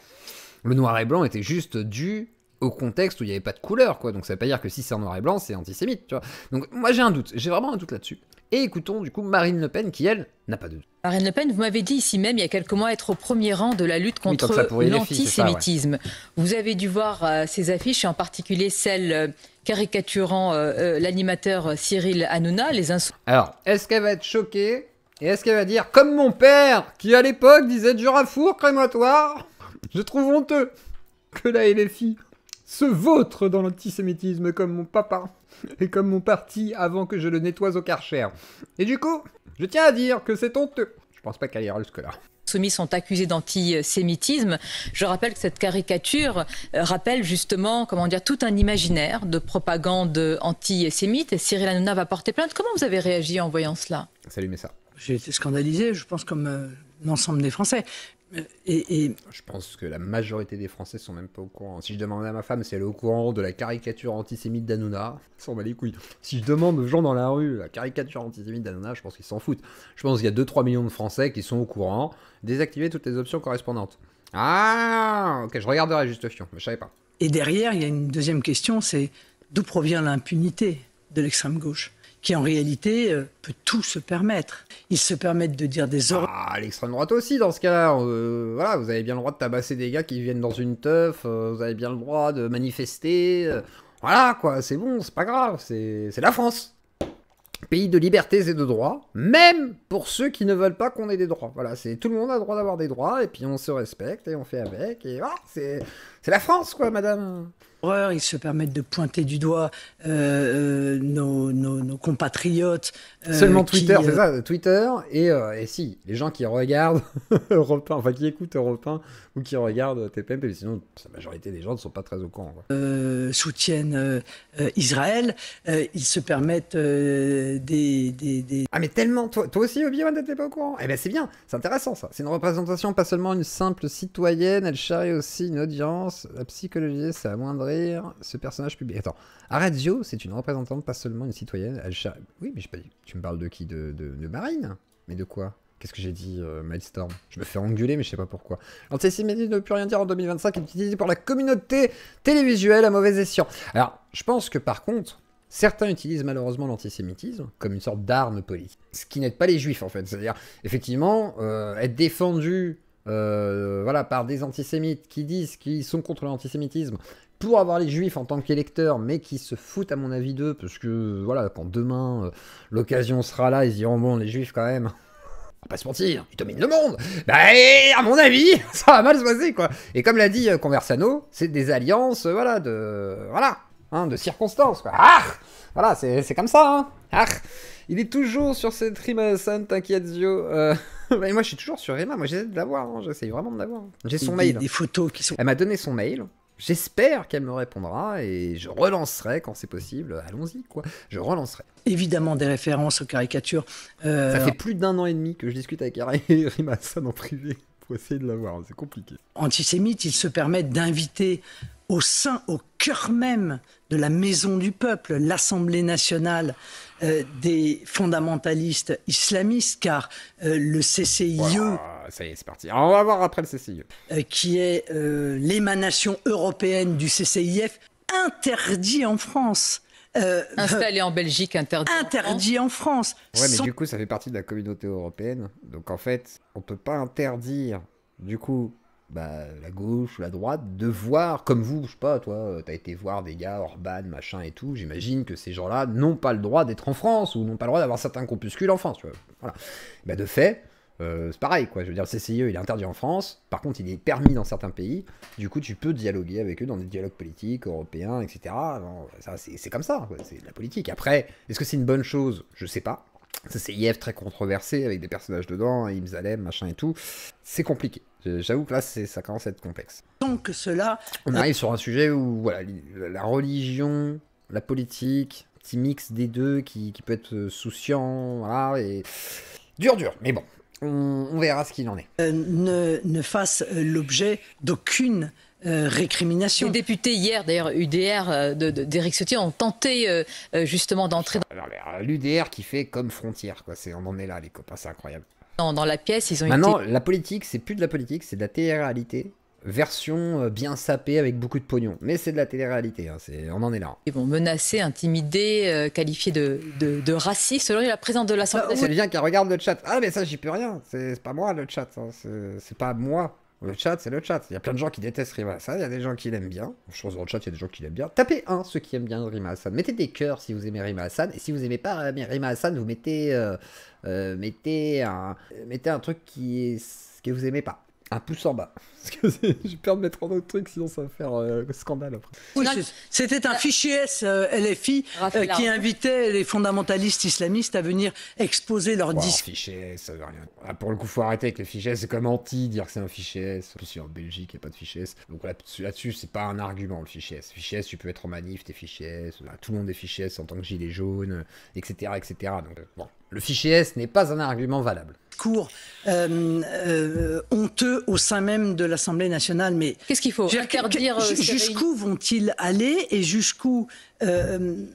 le noir et blanc était juste dû au contexte où il n'y avait pas de couleur, quoi. Donc ça veut pas dire que si c'est en noir et blanc, c'est antisémite, tu vois. Donc moi j'ai un doute, j'ai vraiment un doute là-dessus. Et écoutons du coup Marine Le Pen qui, elle, n'a pas de doute. Marine Le Pen, vous m'avez dit ici même, il y a quelques mois, être au premier rang de la lutte contre l'antisémitisme. Vous avez dû voir ces affiches, et en particulier celle caricaturant l'animateur Cyril Hanouna, Alors, est-ce qu'elle va être choquée? Et est-ce qu'elle va dire, comme mon père, qui à l'époque disait dur à four, crématoire, je trouve honteux que la LFI se vautre dans l'antisémitisme comme mon papa et comme mon parti avant que je le nettoie au Karcher. Et du coup, je tiens à dire que c'est honteux. Je pense pas qu'elle ira jusque-là. Soumis sont accusés d'antisémitisme. Je rappelle que cette caricature rappelle justement, comment dire, tout un imaginaire de propagande antisémite. Et Cyril Hanouna va porter plainte. Comment vous avez réagi en voyant cela? Salut Messa. J'ai été scandalisé, je pense, comme l'ensemble des Français. Je pense que la majorité des Français sont même pas au courant. Si je demandais à ma femme si elle est au courant de la caricature antisémite d'Hanouna, elle s'en bat les couilles. Si je demande aux gens dans la rue la caricature antisémite d'Hanouna, je pense qu'ils s'en foutent. Je pense qu'il y a 2-3 millions de Français qui sont au courant. Désactiver toutes les options correspondantes. Ah, ok, je regarderai juste Fion, mais je savais pas. Et derrière, il y a une deuxième question, c'est d'où provient l'impunité de l'extrême gauche, qui en réalité peut tout se permettre. Ils se permettent de dire des horreurs. Ah, l'extrême droite aussi, dans ce cas-là. Voilà, vous avez bien le droit de tabasser des gars qui viennent dans une teuf, vous avez bien le droit de manifester. Voilà, quoi, c'est bon, c'est pas grave, c'est la France. Pays de libertés et de droits, même pour ceux qui ne veulent pas qu'on ait des droits. Voilà, tout le monde a le droit d'avoir des droits, et puis on se respecte, et on fait avec, et voilà, c'est la France, quoi, madame. Ils se permettent de pointer du doigt nos compatriotes. Seulement Twitter, c'est ça, Twitter, et si, les gens qui regardent Europe 1, enfin qui écoutent Europe 1, ou qui regardent TPMP, mais sinon, la majorité des gens ne sont pas très au courant. Soutiennent Israël, ils se permettent des... Ah mais tellement, toi aussi Obi-Wan t'étais pas au courant? Eh ben c'est bien, c'est intéressant ça, c'est une représentation, pas seulement une simple citoyenne, elle charrie aussi une audience, la psychologie, c'est amoindrir ce personnage public. Attends, Arezzo, c'est une représentante, pas seulement une citoyenne, elle charrie... Oui mais j'ai pas dit, tu me parles de qui? De Marine? Mais de quoi? Qu'est-ce que j'ai dit, Mildstorm? Je me fais engueuler, mais je sais pas pourquoi. L'antisémitisme ne peut rien dire en 2025, est utilisé pour la communauté télévisuelle à mauvais escient. Alors, je pense que par contre, certains utilisent malheureusement l'antisémitisme comme une sorte d'arme politique. Ce qui n'aide pas les juifs, en fait. C'est-à-dire, effectivement, être défendu voilà, par des antisémites qui disent qu'ils sont contre l'antisémitisme pour avoir les juifs en tant qu'électeurs, mais qui se foutent, à mon avis, d'eux, parce que, voilà, quand demain, l'occasion sera là, ils diront, bon, les juifs, quand même... On va pas se mentir, ils dominent le monde. Bah, à mon avis, ça va mal se passer, quoi. Et comme l'a dit Conversano, c'est des alliances, voilà, de circonstances, quoi. Ah, voilà, c'est comme ça, hein. Ah, il est toujours sur cette rime San, t'inquiète, Zio. Bah, moi, je suis toujours sur Emma. Moi, j'essaie de l'avoir, hein. J'essaie vraiment de l'avoir. J'ai son mail. Des photos qui sont... Elle m'a donné son mail. J'espère qu'elle me répondra et je relancerai quand c'est possible. Allons-y, quoi. Je relancerai. Évidemment, des références aux caricatures. Ça fait plus d'1 an et demi que je discute avec Rima Hassan en privé pour essayer de l'avoir. C'est compliqué. Antisémites, ils se permettent d'inviter au cœur même de la maison du peuple, l'Assemblée nationale, des fondamentalistes islamistes, car le CCIE... Voilà, ça y est, c'est parti. Alors, on va voir après le CCIE. Qui est l'émanation européenne du CCIF, interdit en France. Installé en Belgique, interdit en France. Ouais, mais du coup, ça fait partie de la communauté européenne. Donc, en fait, on peut pas interdire, du coup... la gauche ou la droite, de voir, comme vous, je sais pas, toi, t'as été voir des gars, Orban, machin et tout, j'imagine que ces gens-là n'ont pas le droit d'être en France, ou n'ont pas le droit d'avoir certains compuscules en France, tu vois. Voilà. De fait, c'est pareil, quoi. Je veux dire, le CCIE, il est interdit en France. Par contre, il est permis dans certains pays. Du coup, tu peux dialoguer avec eux dans des dialogues politiques, européens, etc. Non, ça, c'est comme ça, quoi. C'est de la politique. Après, est-ce que c'est une bonne chose? Je sais pas. CCIF très controversé, avec des personnages dedans, Imzalem, machin et tout. C'est compliqué. J'avoue que là, ça commence à être complexe. Donc cela... On arrive sur un sujet où, voilà, la religion, la politique, petit mix des deux qui peut être souciant, voilà, et... Dur, mais bon. On verra ce qu'il en est. Ne fasse l'objet d'aucune récrimination. Les députés hier, d'ailleurs, UDR d'Éric Ciotti ont tenté justement d'entrer l'UDR qui fait comme frontière, quoi. On en est là, les copains, c'est incroyable. Dans la pièce, ils ont Maintenant, la politique, c'est plus de la politique, c'est de la télé-réalité. Version bien sapée avec beaucoup de pognon. Mais c'est de la télé-réalité, hein, on en est là. Ils vont menacer, intimider, qualifier de raciste. Selon la présidente de l'Assemblée nationale. C'est le lien qui regarde le chat. Ah, mais ça, j'y peux rien. C'est pas moi, le chat. Hein. C'est pas moi. Le chat, c'est le chat. Il y a plein de gens qui détestent Rima Hassan. Il y a des gens qui l'aiment bien. Je pense dans le chat, il y a des gens qui l'aiment bien. Tapez 1, ceux qui aiment bien Rima Hassan. Mettez des cœurs si vous aimez Rima Hassan. Et si vous aimez pas Rima Hassan, vous mettez un truc que vous aimez pas. Un pouce en bas. Parce que j'ai peur de mettre un autre truc, sinon ça va faire scandale après. Oui, c'était un fichier S LFI qui invitait les fondamentalistes islamistes à venir exposer leur disque. Fichier S, ça veut rien. Ah, pour le coup, faut arrêter avec les fichiers S. C'est comme anti dire que c'est un fichier S. En plus, en Belgique, il n'y a pas de fichier S. Donc là-dessus, c'est pas un argument le fichier S. Fichier S, tu peux être en manif, t'es fichier S. Là, tout le monde est fichier S en tant que gilet jaune, etc. etc. Donc bon, le fichier S n'est pas un argument valable. Cours honteux au sein même de l'Assemblée nationale. Mais qu'est-ce qu'il faut interdire jusqu'où vont-ils aller et jusqu'où nos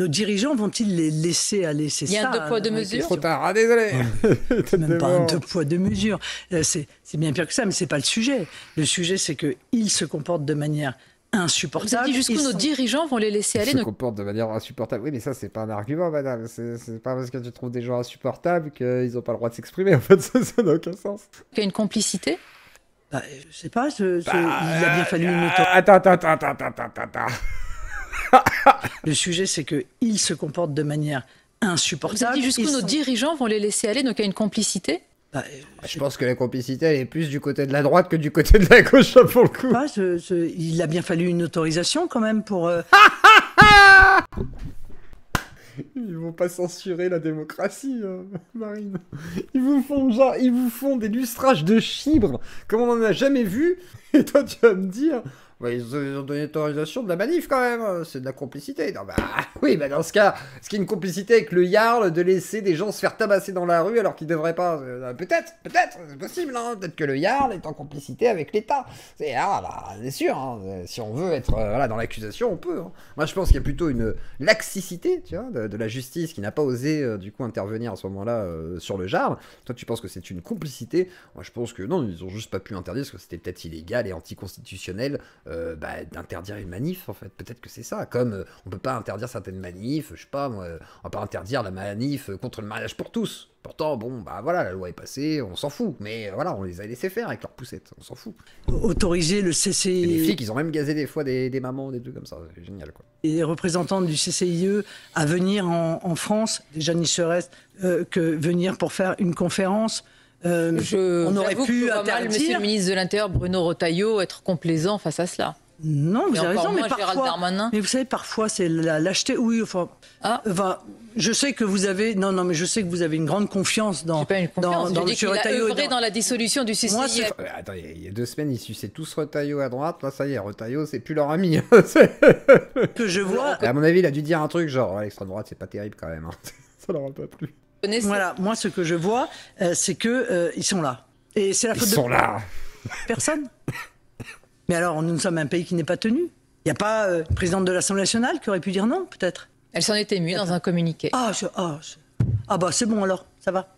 dirigeants vont-ils les laisser aller? Il y a un deux poids deux mesures. Trop tard, ah, désolé. Même pas un deux poids deux mesures. C'est bien pire que ça, mais c'est pas le sujet. Le sujet, c'est qu'ils se comportent de manière insupportable. Vous avez dit jusqu'où nos dirigeants vont les laisser aller. Ils se comportent de manière insupportable. Oui, mais ça, c'est pas un argument, madame. C'est pas parce que tu trouves des gens insupportables qu'ils n'ont pas le droit de s'exprimer. En fait, ça n'a aucun sens. Il y a une complicité? Je sais pas. Il a bien fallu une Attends. Le sujet, c'est qu'ils se comportent de manière insupportable. Vous avez dit jusqu'où nos dirigeants vont les laisser aller. Donc il y a une complicité? Je pense que la complicité, elle est plus du côté de la droite que du côté de la gauche, pour le coup. Il a bien fallu une autorisation, quand même, pour... Ils vont pas censurer la démocratie, Marine. Ils vous font des lustrages de chibres, comme on n'en a jamais vu. Et toi, tu vas me dire... ils ont donné l'autorisation de la manif quand même, c'est de la complicité. Non, oui, dans ce cas, est-ce qu'il y a une complicité avec le Jarl de laisser des gens se faire tabasser dans la rue alors qu'ils devraient pas? Peut-être, c'est possible, hein. Peut-être que le Jarl est en complicité avec l'État. C'est sûr, hein. Si on veut être dans l'accusation, on peut. Hein. Moi, je pense qu'il y a plutôt une laxicité, tu vois, de la justice qui n'a pas osé du coup intervenir à ce moment-là sur le Jarl. Toi, tu penses que c'est une complicité? Moi, je pense que non, ils ont juste pas pu interdire parce que c'était peut-être illégal et anticonstitutionnel. D'interdire une manif, en fait. Peut-être que c'est ça. Comme on peut pas interdire certaines manifs, je sais pas, moi, on va pas interdire la manif contre le mariage pour tous. Pourtant, la loi est passée, on s'en fout. Mais voilà, on les a laissés faire avec leurs poussettes, on s'en fout. Autoriser le CCIE... Et les flics, ils ont même gazé des fois des mamans, des trucs comme ça, c'est génial, quoi. Et les représentants du CCIE à venir en France, déjà n'y serait-ce que venir pour faire une conférence... on aurait pu interdire... Monsieur le ministre de l'Intérieur, Bruno Retailleau, être complaisant face à cela. Non, vous avez raison, mais parfois... vous savez, parfois, c'est la lâcheté. Oui, je sais que vous avez... Non, mais je sais que vous avez une grande confiance dans... Pas une confiance, dans Monsieur Retailleau. Il a œuvré dans la dissolution du CCIE. Attends, il y a 2 semaines, ils suçaient tous Retailleau à droite. Là, ça y est, Retailleau, c'est plus leur ami. Que je vois... À mon avis, il a dû dire un truc genre, l'extrême droite, c'est pas terrible quand même. Hein. Ça leur a pas plu. Voilà, moi, ce que je vois, c'est que ils sont là. Et c'est la faute Ils sont là. Personne. Mais alors, nous sommes un pays qui n'est pas tenu. Il n'y a pas une présidente de l'Assemblée nationale qui aurait pu dire non, peut-être? Elle s'en est émue dans un communiqué. C'est bon alors, ça va.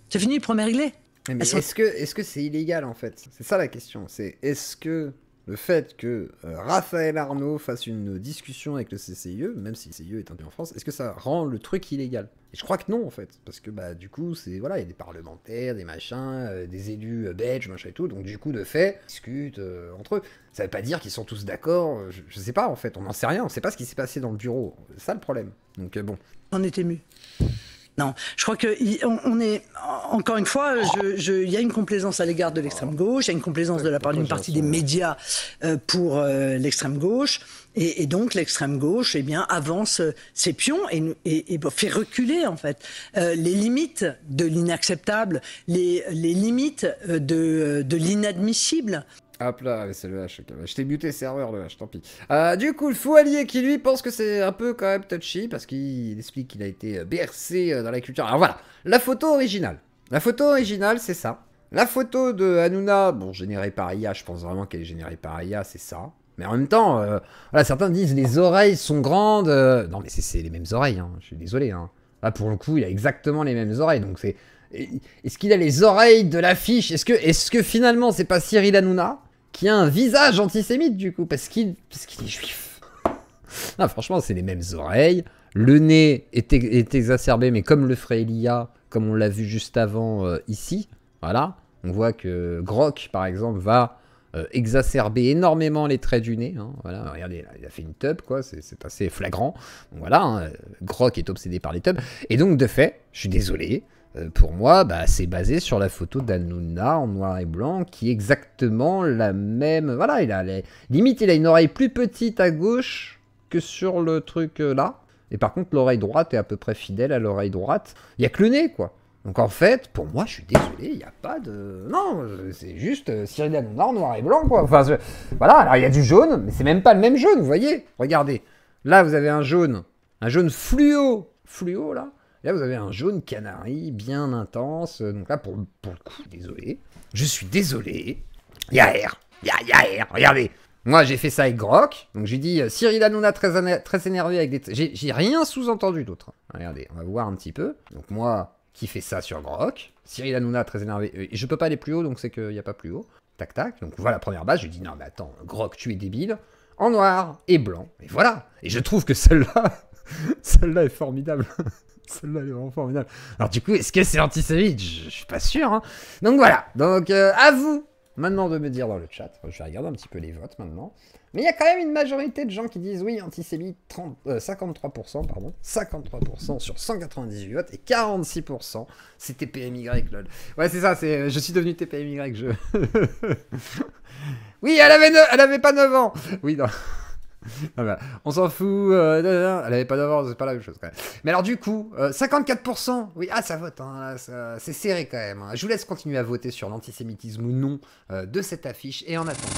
C'est fini, le premier réglé. Mais est-ce que c'est illégal, en fait? C'est ça la question. C'est est-ce que le fait que Raphaël Arnaud fasse une discussion avec le CCIE, même si le CCIE est interdit en France, est-ce que ça rend le truc illégal? Et je crois que non, en fait, parce que du coup, il y a des parlementaires, des machins, des élus belges, machin et tout, donc du coup, de fait, ils discutent entre eux. Ça veut pas dire qu'ils sont tous d'accord, je sais pas, en fait, on n'en sait rien, on sait pas ce qui s'est passé dans le bureau, c'est ça le problème. Donc bon. On est ému. Non, je crois qu'on est, encore une fois, il y a une complaisance à l'égard de l'extrême gauche, il y a une complaisance de la part d'une partie des médias pour l'extrême gauche, et donc l'extrême gauche, eh bien, avance ses pions et fait reculer, en fait, les limites de l'inacceptable, les limites de l'inadmissible. Hop là, c'est le H. Je t'ai muté serveur, le H, tant pis. Du coup, le fou allié qui lui pense que c'est un peu quand même touchy parce qu'il explique qu'il a été bercé dans la culture. Alors voilà, la photo originale. La photo originale, c'est ça. La photo de Hanouna, bon, générée par IA, je pense vraiment qu'elle est générée par IA, c'est ça. Mais en même temps, voilà, certains disent les oreilles sont grandes. Non, mais c'est les mêmes oreilles, hein. Je suis désolé. Hein. Là, pour le coup, il a exactement les mêmes oreilles. Donc c'est. Est-ce qu'il a les oreilles de l'affiche? Est-ce que finalement, c'est pas Cyril Hanouna qui a un visage antisémite du coup parce qu'il est juif? Non, franchement, c'est les mêmes oreilles. Le nez est exacerbé, mais comme le ferait Elia, comme on l'a vu juste avant ici. Voilà. On voit que Grok, par exemple, va exacerber énormément les traits du nez. Hein. Voilà, regardez, là, il a fait une tub, quoi. C'est assez flagrant. Donc, voilà, hein, Grok est obsédé par les tubs. Et donc, de fait, je suis désolé. Pour moi, bah, c'est basé sur la photo d'Hanouna en noir et blanc, qui est exactement la même. Voilà, limite, il a une oreille plus petite à gauche que sur le truc là. Et par contre, l'oreille droite est à peu près fidèle à l'oreille droite. Il n'y a que le nez, quoi. Donc en fait, pour moi, je suis désolé, il n'y a pas de... Non, c'est juste Cyril Hanouna en noir et blanc, quoi. Enfin, voilà, alors il y a du jaune, mais c'est même pas le même jaune, vous voyez. Regardez, là, vous avez un jaune fluo, là. Là, vous avez un jaune canari bien intense. Donc là, pour le coup, désolé. Je suis désolé. Il y a R. Il y a R. Regardez. Moi, j'ai fait ça avec Grok. Donc, j'ai dit Cyril Hanouna très énervé avec des... J'ai rien sous-entendu d'autre. Regardez, on va voir un petit peu. Donc, moi, qui fais ça sur Grok. Cyril Hanouna très énervé. Et je peux pas aller plus haut, donc c'est qu'il n'y a pas plus haut. Tac, tac. Donc, voilà la première base. Je lui dis, non, mais attends, Grok, tu es débile. En noir et blanc. Et voilà. Et je trouve que celle-là est formidable. Celle-là, elle est vraiment formidable. Alors du coup, est-ce que c'est antisémite? Je suis pas sûr. Hein. Donc voilà. Donc à vous maintenant de me dire dans le chat. Je vais regarder un petit peu les votes maintenant. Mais il y a quand même une majorité de gens qui disent oui, antisémite, 53%, pardon. 53% sur 198 votes et 46%. C'est TPMY, lol. Ouais, c'est ça, je suis devenu TPMY, Oui, elle avait pas 9 ans. Oui, non. Ah bah, on s'en fout, elle avait pas d'avance, c'est pas la même chose quand même. Mais alors du coup, 54%, oui, ça vote, hein, c'est serré quand même. Hein. Je vous laisse continuer à voter sur l'antisémitisme ou non de cette affiche, et en attendant...